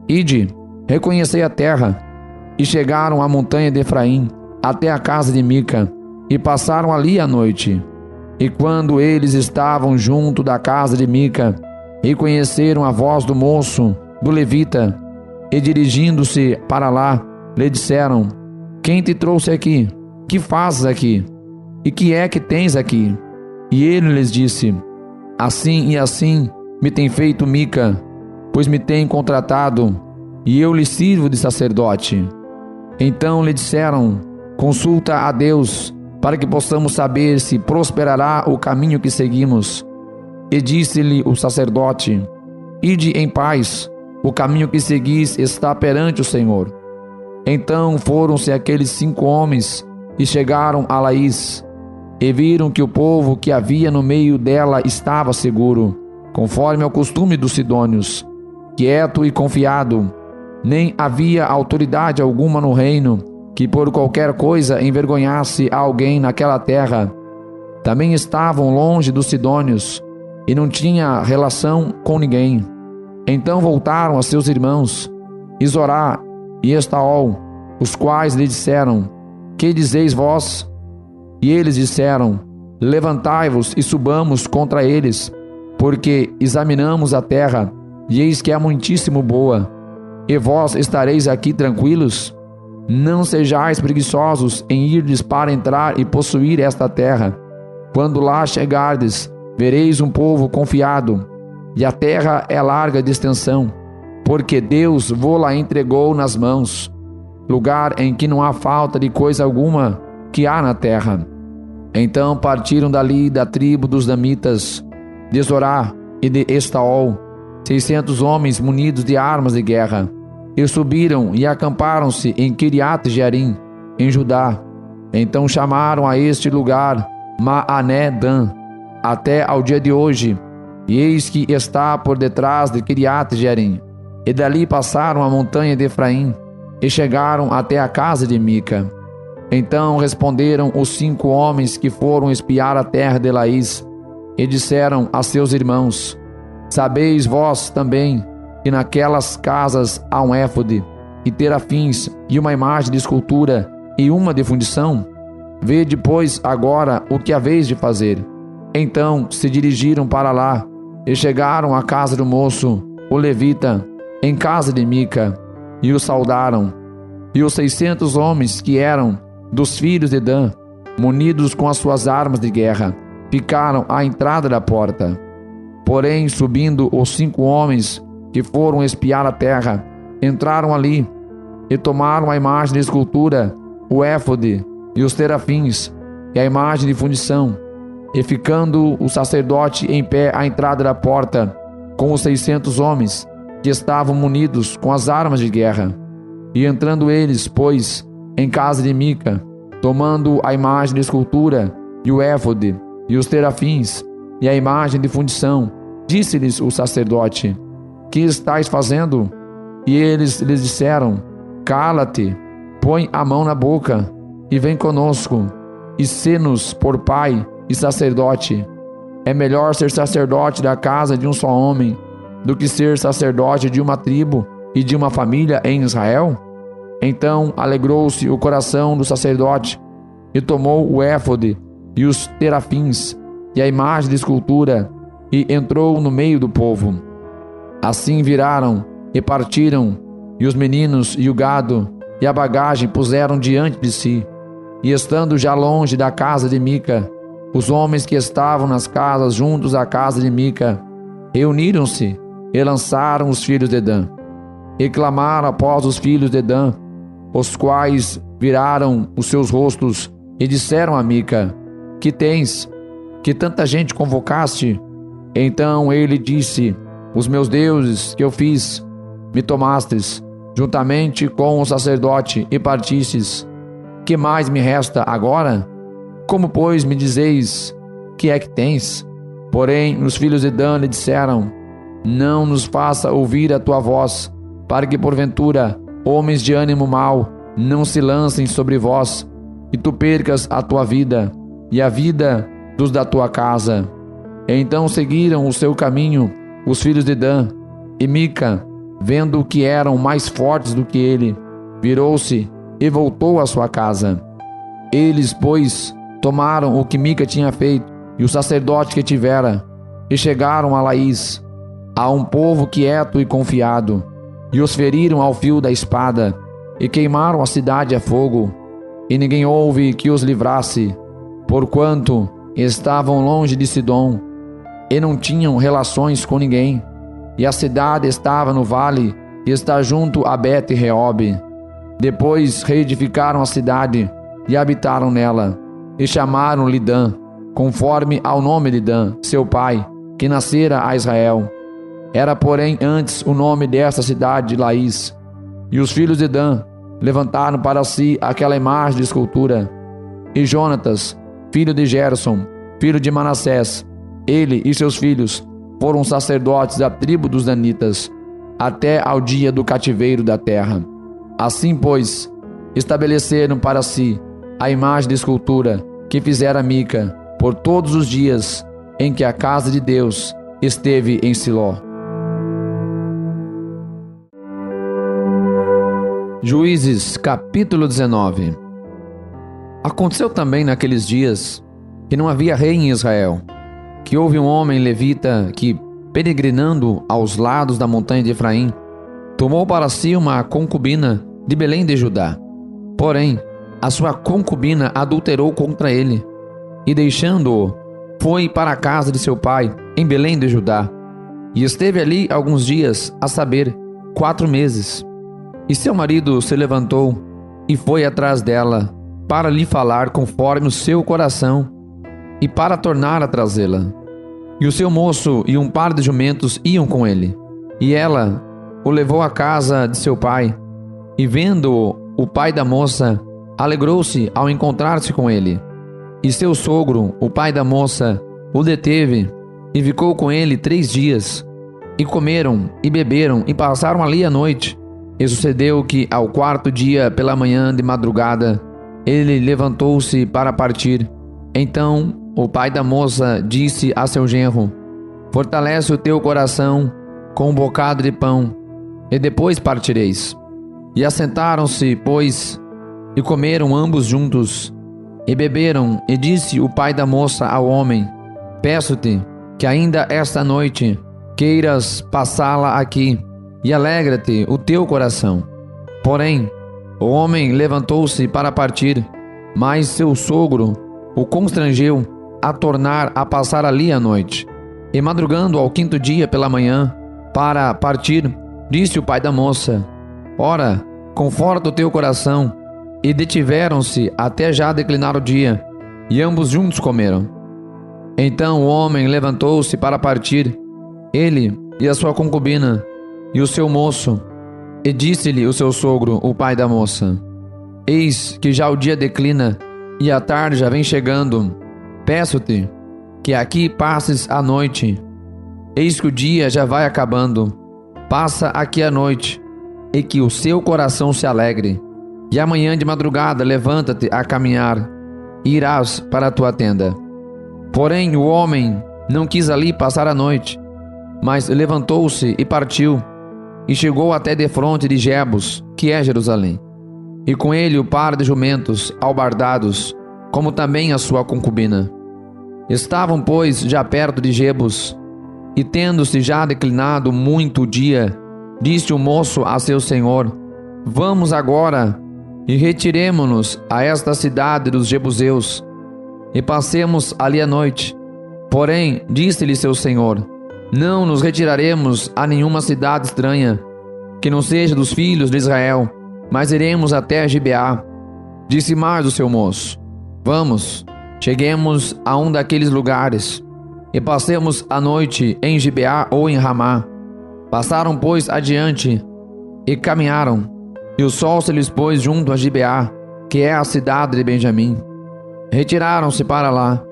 ide, reconhecei a terra. E chegaram à montanha de Efraim, até a casa de Mica, e passaram ali a noite. E quando eles estavam junto da casa de Mica, reconheceram a voz do moço, do levita, e dirigindo-se para lá, lhe disseram: quem te trouxe aqui? Que fazes aqui? E que é que tens aqui? E ele lhes disse: assim e assim me tem feito Mica, pois me tem contratado, e eu lhe sirvo de sacerdote. Então lhe disseram: consulta a Deus, para que possamos saber se prosperará o caminho que seguimos. E disse-lhe o sacerdote: ide em paz, o caminho que seguis está perante o Senhor. Então foram-se aqueles 5 homens e chegaram a Laís, e viram que o povo que havia no meio dela estava seguro, conforme ao costume dos sidônios, quieto e confiado. Nem havia autoridade alguma no reino que por qualquer coisa envergonhasse a alguém naquela terra. Também estavam longe dos sidônios, e não tinha relação com ninguém. Então voltaram a seus irmãos, Zorá e Estaol, os quais lhe disseram: que dizeis vós? E eles disseram: levantai-vos e subamos contra eles, porque examinamos a terra, e eis que é muitíssimo boa. E vós estareis aqui tranquilos? Não sejais preguiçosos em irdes para entrar e possuir esta terra. Quando lá chegardes, vereis um povo confiado, e a terra é larga de extensão, porque Deus vô-la entregou nas mãos, lugar em que não há falta de coisa alguma que há na terra. Então partiram dali da tribo dos damitas, de Zorá e de Estaol, 600 homens munidos de armas de guerra, e subiram e acamparam-se em Quiriate-Jearim, em Judá. Então chamaram a este lugar Maané-Dan, até ao dia de hoje, e eis que está por detrás de Quiriate-Jearim. E dali passaram a montanha de Efraim, e chegaram até a casa de Mica. Então responderam os 5 homens que foram espiar a terra de Laís, e disseram a seus irmãos: sabeis vós também que naquelas casas há um éfode, e terafins, e uma imagem de escultura, e uma de fundição? Vede, pois, agora o que haveis de fazer. Então se dirigiram para lá, e chegaram à casa do moço, o levita, em casa de Mica, e o saudaram. E os 600 homens que eram dos filhos de Dan, munidos com as suas armas de guerra, ficaram à entrada da porta. Porém, subindo os 5 homens que foram espiar a terra, entraram ali, e tomaram a imagem de escultura, o éfode, e os terafins, e a imagem de fundição, e ficando o sacerdote em pé à entrada da porta, com os 600 homens, que estavam munidos com as armas de guerra. E entrando eles, pois, em casa de Mica, tomando a imagem de escultura, e o éfode, e os terafins, e a imagem de fundição, disse-lhes o sacerdote: que estáis fazendo? E eles lhes disseram: cala-te, põe a mão na boca, e vem conosco, e sê-nos por pai e sacerdote. É melhor ser sacerdote da casa de um só homem, do que ser sacerdote de uma tribo e de uma família em Israel? Então alegrou-se o coração do sacerdote, e tomou o éfode e os terafins e a imagem de escultura, e entrou no meio do povo. Assim viraram e partiram, e os meninos e o gado e a bagagem puseram diante de si. E estando já longe da casa de Mica, os homens que estavam nas casas juntos à casa de Mica reuniram-se e lançaram os filhos de Dan. E clamaram após os filhos de Dan, os quais viraram os seus rostos e disseram a Mica: Que tens? Que tanta gente convocaste? Então ele disse: Os meus deuses que eu fiz, me tomastes, juntamente com o sacerdote, e partistes. Que mais me resta agora? Como, pois, me dizeis, que é que tens? Porém, os filhos de Dan lhe disseram: Não nos faça ouvir a tua voz, para que, porventura, homens de ânimo mau não se lancem sobre vós, e tu percas a tua vida, e a vida dos da tua casa. Então seguiram o seu caminho os filhos de Dan, e Mica, vendo que eram mais fortes do que ele, virou-se e voltou à sua casa. Eles, pois, tomaram o que Mica tinha feito e o sacerdote que tivera, e chegaram a Laís, a um povo quieto e confiado, e os feriram ao fio da espada, e queimaram a cidade a fogo, e ninguém houve que os livrasse, porquanto estavam longe de Sidom, e não tinham relações com ninguém, e a cidade estava no vale, e está junto a Bet-Reob. Depois reedificaram a cidade, e habitaram nela, e chamaram-lhe Dan, conforme ao nome de Dan, seu pai, que nascera a Israel. Era, porém, antes o nome desta cidade Laís. E os filhos de Dan levantaram para si aquela imagem de escultura. E Jonatas, filho de Gerson, filho de Manassés, ele e seus filhos foram sacerdotes da tribo dos danitas, até ao dia do cativeiro da terra. Assim, pois, estabeleceram para si a imagem de escultura que fizera Mica por todos os dias em que a casa de Deus esteve em Siló. Juízes, capítulo 19. Aconteceu também naqueles dias que não havia rei em Israel, que houve um homem levita que, peregrinando aos lados da montanha de Efraim, tomou para si uma concubina de Belém de Judá. Porém, a sua concubina adulterou contra ele, e deixando-o, foi para a casa de seu pai, em Belém de Judá, e esteve ali alguns dias, a saber, 4 meses. E seu marido se levantou e foi atrás dela, para lhe falar conforme o seu coração, e para tornar a trazê-la. E o seu moço e um par de jumentos iam com ele. E ela o levou à casa de seu pai, e vendo-o, o pai da moça alegrou-se ao encontrar-se com ele. E seu sogro, o pai da moça, o deteve e ficou com ele 3 dias. E comeram e beberam e passaram ali a noite. E sucedeu que, ao 4º dia pela manhã de madrugada, ele levantou-se para partir. Então o pai da moça disse a seu genro: Fortalece o teu coração com um bocado de pão, e depois partireis. E assentaram-se, pois, e comeram ambos juntos, e beberam. E disse o pai da moça ao homem: Peço-te que ainda esta noite queiras passá-la aqui, e alegra-te o teu coração. Porém, o homem levantou-se para partir, mas seu sogro o constrangeu a tornar a passar ali a noite. E madrugando ao 5º dia pela manhã, para partir, disse o pai da moça: Ora, conforta o teu coração. E detiveram-se até já declinar o dia, e ambos juntos comeram. Então o homem levantou-se para partir, ele e a sua concubina, e o seu moço, e disse-lhe o seu sogro, o pai da moça: Eis que já o dia declina, e a tarde já vem chegando. Peço-te que aqui passes a noite. Eis que o dia já vai acabando. Passa aqui a noite, e que o seu coração se alegre. E amanhã de madrugada levanta-te a caminhar, e irás para a tua tenda. Porém o homem não quis ali passar a noite, mas levantou-se e partiu, e chegou até defronte de Jebus, que é Jerusalém, e com ele o par de jumentos albardados, como também a sua concubina. Estavam, pois, já perto de Jebus, e tendo-se já declinado muito o dia, disse o moço a seu senhor: Vamos agora e retiremo-nos a esta cidade dos Jebuseus, e passemos ali a noite. Porém, disse-lhe seu senhor: Não nos retiraremos a nenhuma cidade estranha, que não seja dos filhos de Israel, mas iremos até Gibeá. Disse mais o seu moço: Vamos, cheguemos a um daqueles lugares, e passemos a noite em Gibeá ou em Ramá. Passaram, pois, adiante, e caminharam, e o sol se lhes pôs junto a Gibeá, que é a cidade de Benjamim. Retiraram-se para lá,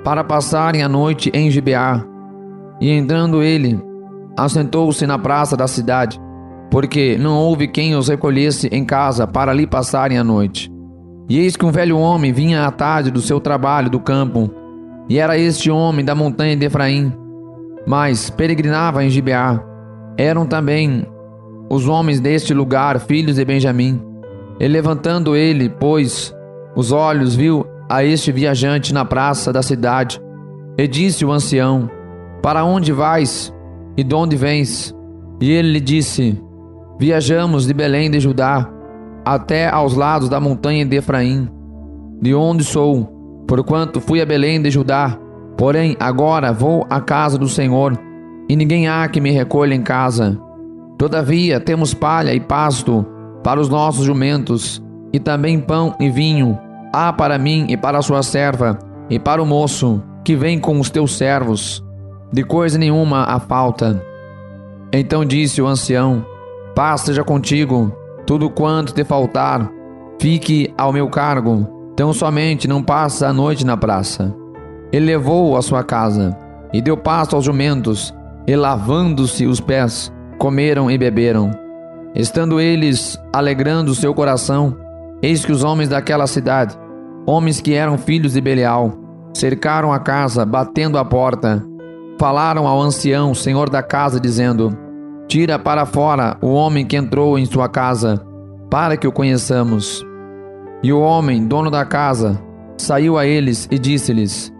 para passarem a noite em Gibeá. E entrando ele, assentou-se na praça da cidade, porque não houve quem os recolhesse em casa para ali passarem a noite. E eis que um velho homem vinha à tarde do seu trabalho do campo, e era este homem da montanha de Efraim, mas peregrinava em Gibeá. Eram também os homens deste lugar, filhos de Benjamim. E levantando ele, pois, os olhos, viu a este viajante na praça da cidade, e disse o ancião: Para onde vais e de onde vens? E ele lhe disse: Viajamos de Belém de Judá até aos lados da montanha de Efraim, de onde sou, porquanto fui a Belém de Judá. Porém agora vou à casa do Senhor, e ninguém há que me recolha em casa. Todavia temos palha e pasto para os nossos jumentos, e também pão e vinho há para mim e para a sua serva, e para o moço que vem com os teus servos. De coisa nenhuma há falta. Então disse o ancião: Paz seja contigo, tudo quanto te faltar, fique ao meu cargo. Tão somente não passa a noite na praça. Ele levou-o à sua casa, e deu pasto aos jumentos, e lavando-se os pés, comeram e beberam. Estando eles alegrando o seu coração, eis que os homens daquela cidade, homens que eram filhos de Belial, cercaram a casa, batendo à porta. Falaram ao ancião, senhor da casa, dizendo: Tira para fora o homem que entrou em sua casa, para que o conheçamos. E o homem, dono da casa, saiu a eles e disse-lhes: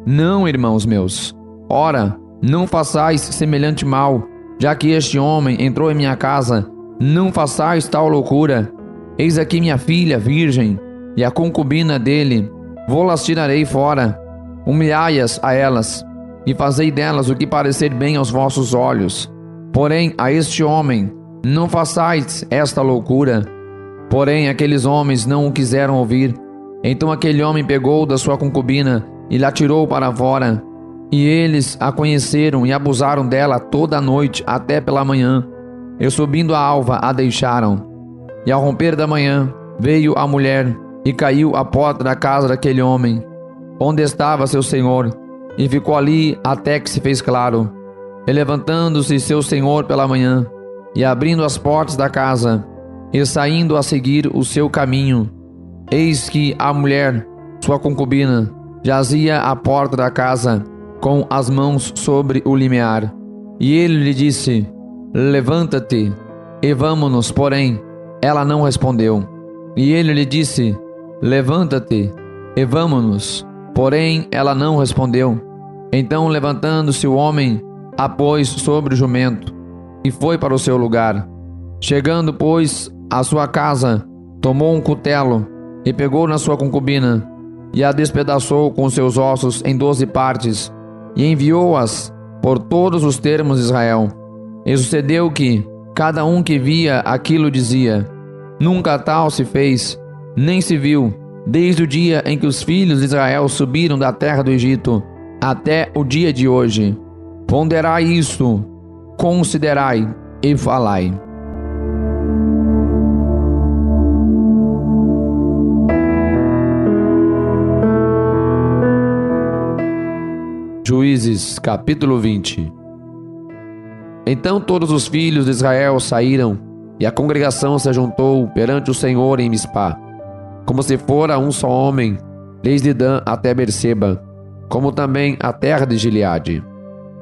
Não, irmãos meus, ora, não façais semelhante mal, já que este homem entrou em minha casa, não façais tal loucura. Eis aqui minha filha virgem, e a concubina dele, vou-las tirarei fora, humilhai-as a elas, e fazei delas o que parecer bem aos vossos olhos. Porém, a este homem, não façais esta loucura. Porém, aqueles homens não o quiseram ouvir. Então aquele homem pegou da sua concubina e la tirou para fora. E eles a conheceram e abusaram dela toda a noite até pela manhã. E subindo a alva a deixaram. E ao romper da manhã, veio a mulher e caiu à porta da casa daquele homem, onde estava seu senhor, e ficou ali até que se fez claro. E levantando-se seu senhor pela manhã, e abrindo as portas da casa, e saindo a seguir o seu caminho, eis que a mulher, sua concubina, jazia à porta da casa, com as mãos sobre o limiar. E ele lhe disse: Levanta-te e vamo-nos. Porém, ela não respondeu. E ele lhe disse: Levanta-te e vamo-nos. Porém, ela não respondeu. Então, levantando-se o homem, a pôs sobre o jumento, e foi para o seu lugar. Chegando, pois, à sua casa, tomou um cutelo, e pegou na sua concubina, e a despedaçou com seus ossos em 12 partes, e enviou-as por todos os termos de Israel. E sucedeu que cada um que via aquilo dizia: Nunca tal se fez, nem se viu, desde o dia em que os filhos de Israel subiram da terra do Egito, até o dia de hoje. Ponderai isto, considerai e falai. Juízes, capítulo 20. Então todos os filhos de Israel saíram, e a congregação se ajuntou perante o Senhor em Mispá, como se fora um só homem, desde Dan até Berseba, como também a terra de Gileade.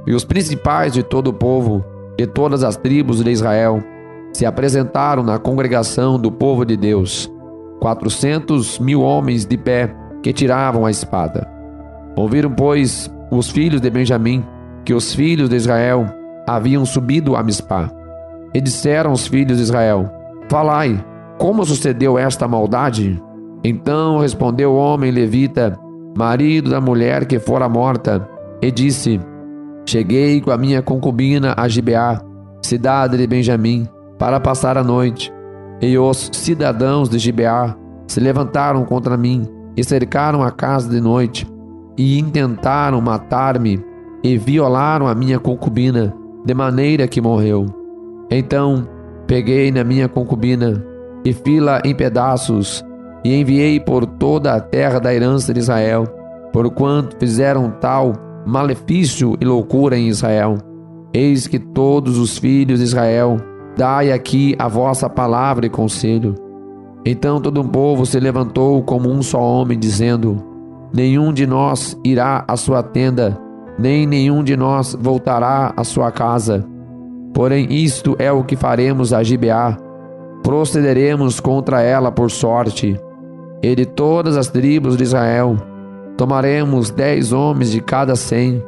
E os principais de todo o povo, de todas as tribos de Israel, se apresentaram na congregação do povo de Deus, 400.000 homens de pé, que tiravam a espada. Ouviram, pois, os filhos de Benjamim que os filhos de Israel haviam subido a Mispá. E disseram os filhos de Israel: Falai, como sucedeu esta maldade? Então respondeu o homem levita, marido da mulher que fora morta, e disse: Cheguei com a minha concubina a Gibeá, cidade de Benjamim, para passar a noite. E os cidadãos de Gibeá se levantaram contra mim e cercaram a casa de noite, e intentaram matar-me, e violaram a minha concubina, de maneira que morreu. Então peguei na minha concubina e fi-la em pedaços, e enviei por toda a terra da herança de Israel, porquanto fizeram tal malefício e loucura em Israel. Eis que todos os filhos de Israel, dai aqui a vossa palavra e conselho. Então todo o povo se levantou como um só homem, dizendo: Nenhum de nós irá à sua tenda, nem nenhum de nós voltará à sua casa. Porém isto é o que faremos a Gibeá: procederemos contra ela por sorte. E de todas as tribos de Israel tomaremos 10 homens de cada 100,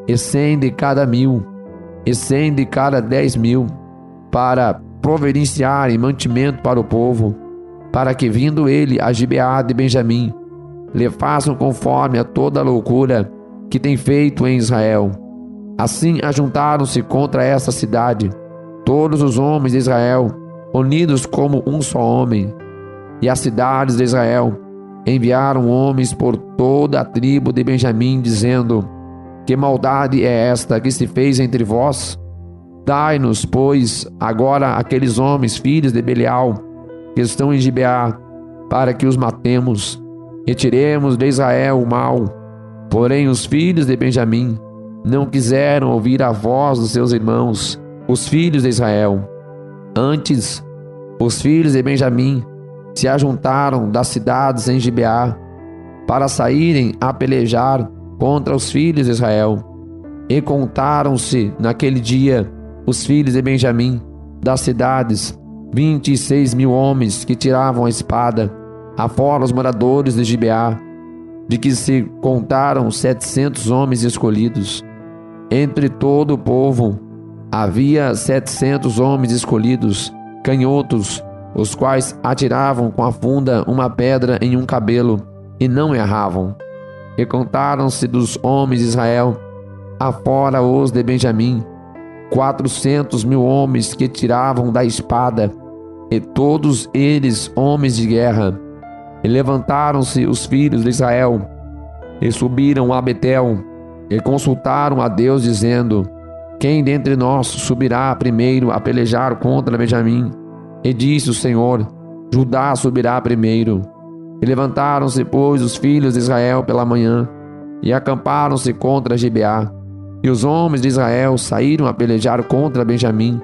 e 100 de cada 1000, e 100 de cada 10.000, para providenciarem mantimento para o povo, para que, vindo ele a Gibeá de Benjamim, lhe façam conforme a toda a loucura que tem feito em Israel. Assim ajuntaram-se contra essa cidade todos os homens de Israel, unidos como um só homem. E as cidades de Israel enviaram homens por toda a tribo de Benjamim, dizendo: Que maldade é esta que se fez entre vós? Dai-nos, pois, agora aqueles homens, filhos de Belial, que estão em Gibeá, para que os matemos e tiremos de Israel o mal. Porém os filhos de Benjamim não quiseram ouvir a voz dos seus irmãos, os filhos de Israel. Antes, os filhos de Benjamim se ajuntaram das cidades em Gibeá, para saírem a pelejar contra os filhos de Israel. E contaram-se naquele dia os filhos de Benjamim das cidades, 26.000 homens que tiravam a espada, afora os moradores de Gibeá, de que se contaram 700 homens escolhidos. Entre todo o povo havia 700 homens escolhidos, canhotos, os quais atiravam com a funda uma pedra em um cabelo, e não erravam. E contaram-se dos homens de Israel, afora os de Benjamim, 400.000 homens que tiravam da espada, e todos eles homens de guerra. E levantaram-se os filhos de Israel, e subiram a Betel, e consultaram a Deus, dizendo: Quem dentre nós subirá primeiro a pelejar contra Benjamim? E disse o Senhor: Judá subirá primeiro. E levantaram-se, pois, os filhos de Israel pela manhã, e acamparam-se contra Gibeá. E os homens de Israel saíram a pelejar contra Benjamim.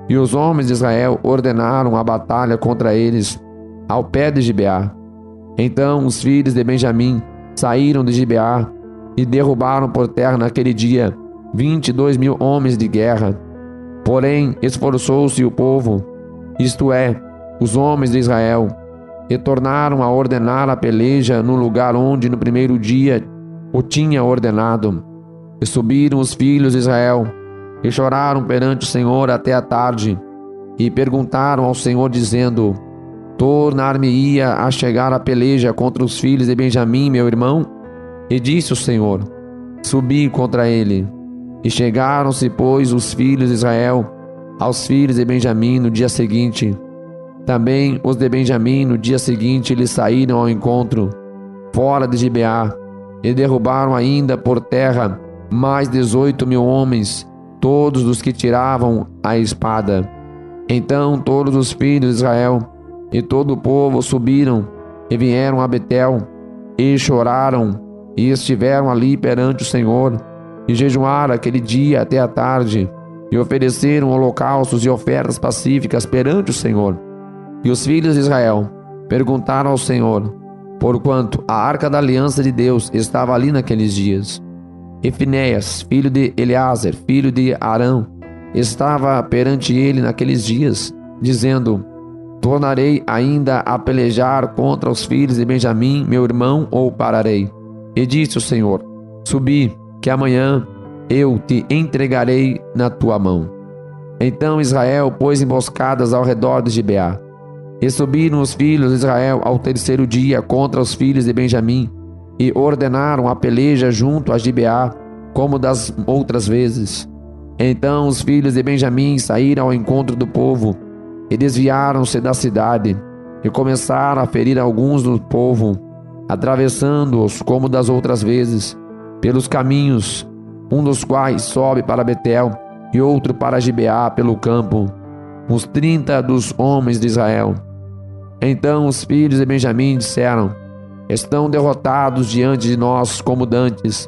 E os homens de Israel ordenaram a batalha contra eles, ao pé de Gibeá. Então os filhos de Benjamim saíram de Gibeá, e derrubaram por terra naquele dia 22.000 homens de guerra. Porém esforçou-se o povo, isto é, os homens de Israel, e tornaram a ordenar a peleja no lugar onde no primeiro dia o tinha ordenado. E subiram os filhos de Israel, e choraram perante o Senhor até a tarde, e perguntaram ao Senhor, dizendo: Tornar-me-ia a chegar a peleja contra os filhos de Benjamim, meu irmão? E disse o Senhor: Subi contra ele. E chegaram-se, pois, os filhos de Israel aos filhos de Benjamim no dia seguinte. Também os de Benjamim no dia seguinte lhes saíram ao encontro, fora de Gibeá, e derrubaram ainda por terra mais 18.000 homens, todos os que tiravam a espada. Então todos os filhos de Israel e todo o povo subiram e vieram a Betel, e choraram, e estiveram ali perante o Senhor, e jejuaram aquele dia até a tarde, e ofereceram holocaustos e ofertas pacíficas perante o Senhor. E os filhos de Israel perguntaram ao Senhor, porquanto a arca da aliança de Deus estava ali naqueles dias. E Finéias, filho de Eleazar, filho de Arão, estava perante ele naqueles dias, dizendo: Tornarei ainda a pelejar contra os filhos de Benjamim, meu irmão, ou pararei? E disse o Senhor: Subi, que amanhã eu te entregarei na tua mão. Então Israel pôs emboscadas ao redor de Gibeá. E subiram os filhos de Israel ao terceiro dia contra os filhos de Benjamim, e ordenaram a peleja junto a Gibeá, como das outras vezes. Então os filhos de Benjamim saíram ao encontro do povo, e desviaram-se da cidade, e começaram a ferir alguns do povo, atravessando-os como das outras vezes, pelos caminhos, um dos quais sobe para Betel, e outro para Gibeá pelo campo, uns 30 dos homens de Israel. Então os filhos de Benjamim disseram: Estão derrotados diante de nós como dantes.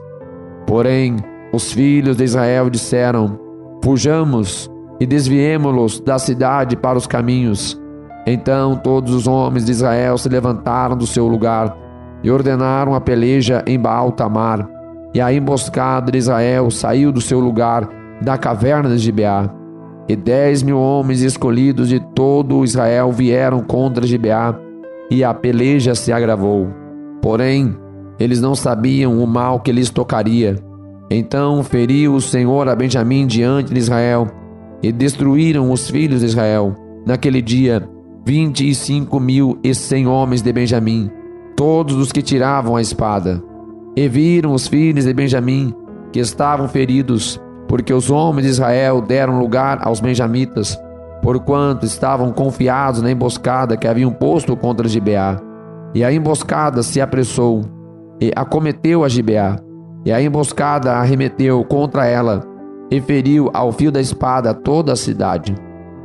Porém, os filhos de Israel disseram: Fujamos e desviemo-los da cidade para os caminhos. Então todos os homens de Israel se levantaram do seu lugar e ordenaram a peleja em Baal-Tamar. E a emboscada de Israel saiu do seu lugar da caverna de Gibeá. E 10.000 homens escolhidos de todo Israel vieram contra Gibeá, e a peleja se agravou. Porém, eles não sabiam o mal que lhes tocaria. Então feriu o Senhor a Benjamim diante de Israel, e destruíram os filhos de Israel. Naquele dia, 25.100 homens de Benjamim, todos os que tiravam a espada. E viram os filhos de Benjamim, que estavam feridos, porque os homens de Israel deram lugar aos benjamitas, porquanto estavam confiados na emboscada que haviam posto contra Gibeá. E a emboscada se apressou, e acometeu a Gibeá. E a emboscada arremeteu contra ela, e feriu ao fio da espada toda a cidade.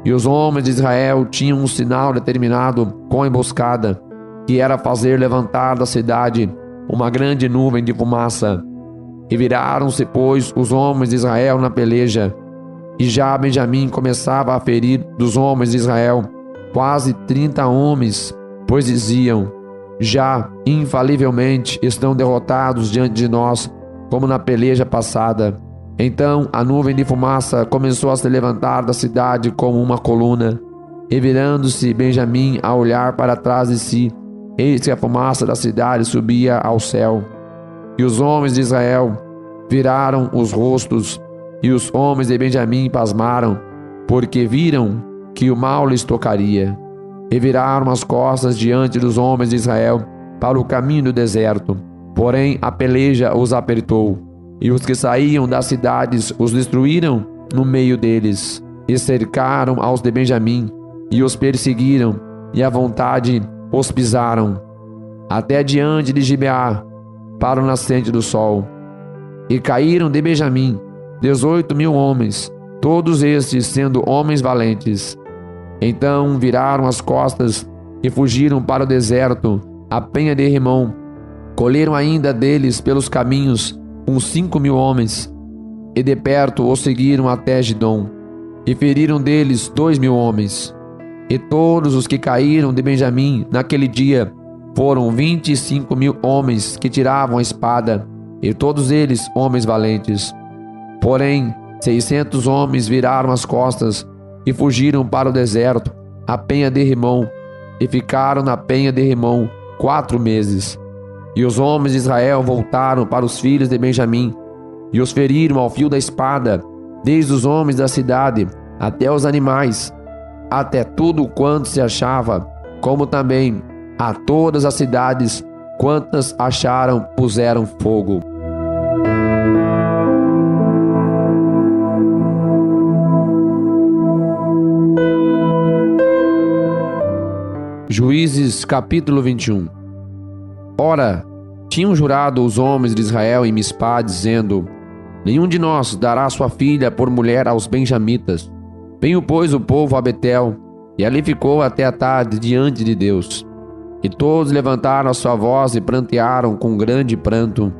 E os homens de Israel tinham um sinal determinado com a emboscada, que era fazer levantar da cidade uma grande nuvem de fumaça. E viraram-se, pois, os homens de Israel na peleja. E já Benjamim começava a ferir dos homens de Israel quase 30 homens, pois diziam: Já infalivelmente estão derrotados diante de nós, como na peleja passada. Então a nuvem de fumaça começou a se levantar da cidade como uma coluna. E virando-se Benjamim a olhar para trás de si, eis que a fumaça da cidade subia ao céu. E os homens de Israel viraram os rostos, e os homens de Benjamim pasmaram, porque viram que o mal lhes tocaria. E viraram as costas diante dos homens de Israel para o caminho do deserto. Porém a peleja os apertou, e os que saíam das cidades os destruíram no meio deles, e cercaram aos de Benjamim, e os perseguiram, e à vontade os pisaram, até diante de Gibeá, para o nascente do sol. E caíram de Benjamim 18.000 homens, todos estes sendo homens valentes. Então viraram as costas e fugiram para o deserto, a penha de Rimom. Colheram ainda deles pelos caminhos uns 5.000 homens, e de perto os seguiram até Gidom, e feriram deles 2.000 homens. E todos os que caíram de Benjamim naquele dia foram 25.000 homens que tiravam a espada, e todos eles homens valentes. Porém 600 homens viraram as costas e fugiram para o deserto, a penha de Rimom, e ficaram na penha de Rimom 4 meses. E os homens de Israel voltaram para os filhos de Benjamim, e os feriram ao fio da espada, desde os homens da cidade até os animais, até tudo quanto se achava, como também a todas as cidades quantas acharam puseram fogo. Juízes capítulo 21. Ora, tinham jurado os homens de Israel em Mispá, dizendo: Nenhum de nós dará sua filha por mulher aos benjamitas. Veio, pois, o povo a Betel, e ali ficou até a tarde diante de Deus. E todos levantaram a sua voz e prantearam com grande pranto,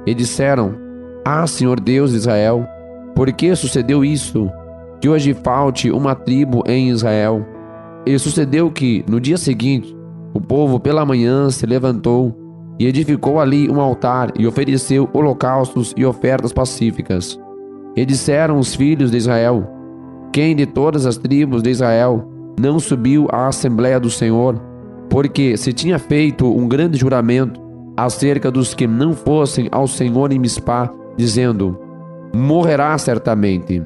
e disseram: Ah, Senhor Deus de Israel, por que sucedeu isto, que hoje falte uma tribo em Israel? E sucedeu que, no dia seguinte, o povo pela manhã se levantou e edificou ali um altar e ofereceu holocaustos e ofertas pacíficas. E disseram os filhos de Israel: Quem de todas as tribos de Israel não subiu à Assembleia do Senhor? Porque se tinha feito um grande juramento acerca dos que não fossem ao Senhor em Mispá, dizendo: morrerá certamente.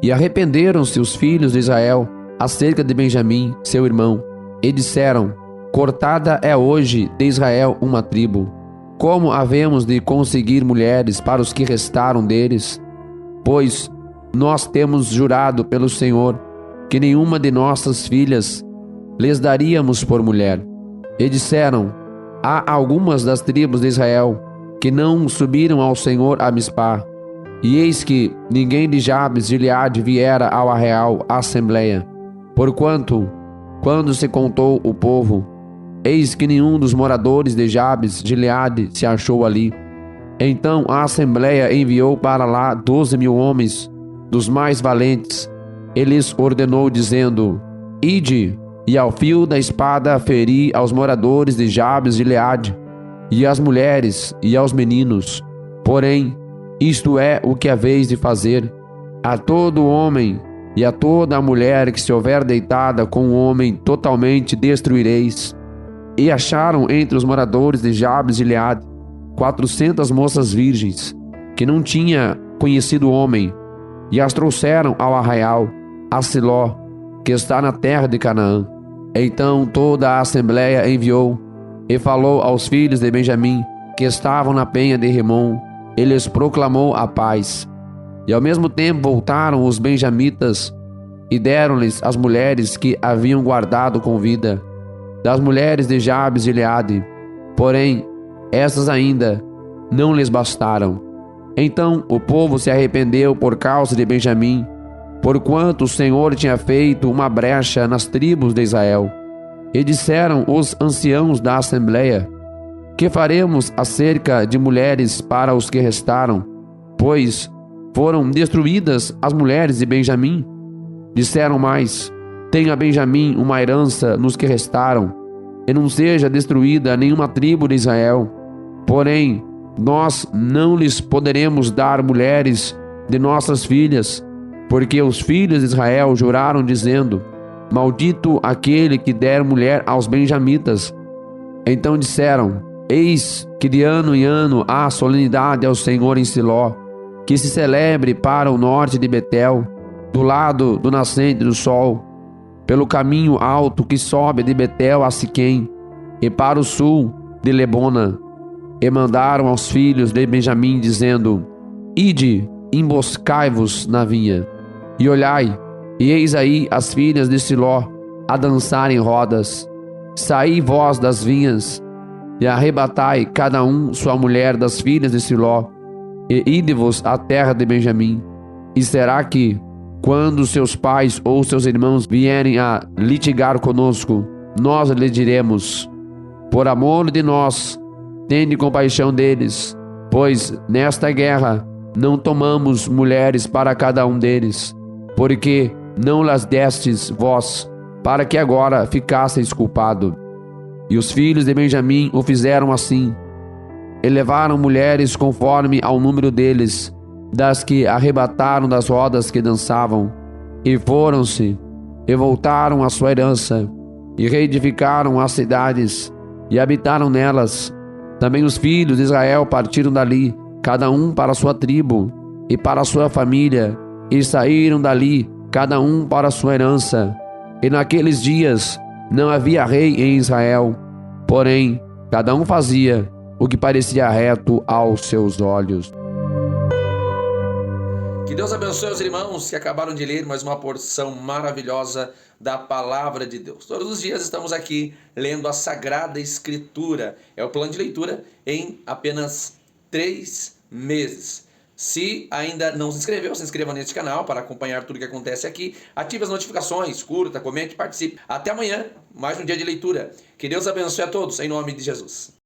E arrependeram-se os filhos de Israel acerca de Benjamim, seu irmão, e disseram: cortada é hoje de Israel uma tribo. Como havemos de conseguir mulheres para os que restaram deles? Pois nós temos jurado pelo Senhor que nenhuma de nossas filhas lhes daríamos por mulher. E disseram: há algumas das tribos de Israel que não subiram ao Senhor a Mispá. E eis que ninguém de Jabes de Gileade viera ao arraial assembleia. Porquanto, quando se contou o povo, eis que nenhum dos moradores de Jabes de Gileade se achou ali. Então a assembleia enviou para lá 12.000 homens, dos mais valentes. E lhes ordenou, dizendo: ide, e ao fio da espada feri aos moradores de Jabes de Gileade, e às mulheres, e aos meninos. Porém, isto é o que haveis de fazer: a todo homem e a toda a mulher que se houver deitada com um homem totalmente destruireis. E acharam entre os moradores de Jabes de Gileade 400 moças virgens, que não tinha conhecido homem, e as trouxeram ao arraial, a Siló, que está na terra de Canaã. Então toda a assembleia enviou e falou aos filhos de Benjamim, que estavam na penha de Rimom, e lhes proclamou a paz. E ao mesmo tempo voltaram os benjamitas e deram-lhes as mulheres que haviam guardado com vida, das mulheres de Jabes de Gileade. Porém, essas ainda não lhes bastaram. Então o povo se arrependeu por causa de Benjamim, porquanto o Senhor tinha feito uma brecha nas tribos de Israel. E disseram os anciãos da assembleia: que faremos acerca de mulheres para os que restaram? Pois foram destruídas as mulheres de Benjamim. Disseram mais: tenha Benjamim uma herança nos que restaram, e não seja destruída nenhuma tribo de Israel. Porém, nós não lhes poderemos dar mulheres de nossas filhas, porque os filhos de Israel juraram, dizendo: maldito aquele que der mulher aos benjamitas. Então disseram: eis que de ano em ano há solenidade ao Senhor em Siló, que se celebre para o norte de Betel, do lado do nascente do sol, pelo caminho alto que sobe de Betel a Siquém, e para o sul de Lebona. E mandaram aos filhos de Benjamim, dizendo: ide, emboscai-vos na vinha, e olhai, e eis aí as filhas de Siló a dançar em rodas. Saí vós das vinhas, e arrebatai cada um sua mulher das filhas de Siló, e ide-vos à terra de Benjamim. E será que, quando seus pais ou seus irmãos vierem a litigar conosco, nós lhe diremos: por amor de nós, tende compaixão deles, pois nesta guerra não tomamos mulheres para cada um deles, porque não las destes vós, para que agora ficasseis culpado. E os filhos de Benjamim o fizeram assim, e levaram mulheres conforme ao número deles, das que arrebataram das rodas que dançavam, e foram-se, e voltaram à sua herança, e reedificaram as cidades, e habitaram nelas. Também os filhos de Israel partiram dali, cada um para a sua tribo, e para a sua família, e saíram dali, cada um para a sua herança. E naqueles dias não havia rei em Israel, porém, cada um fazia o que parecia reto aos seus olhos. Que Deus abençoe os irmãos que acabaram de ler mais uma porção maravilhosa da Palavra de Deus. Todos os dias estamos aqui lendo a Sagrada Escritura. É o plano de leitura em apenas 3 meses. Se ainda não se inscreveu, se inscreva neste canal para acompanhar tudo que acontece aqui. Ative as notificações, curta, comente, participe. Até amanhã, mais um dia de leitura. Que Deus abençoe a todos, em nome de Jesus.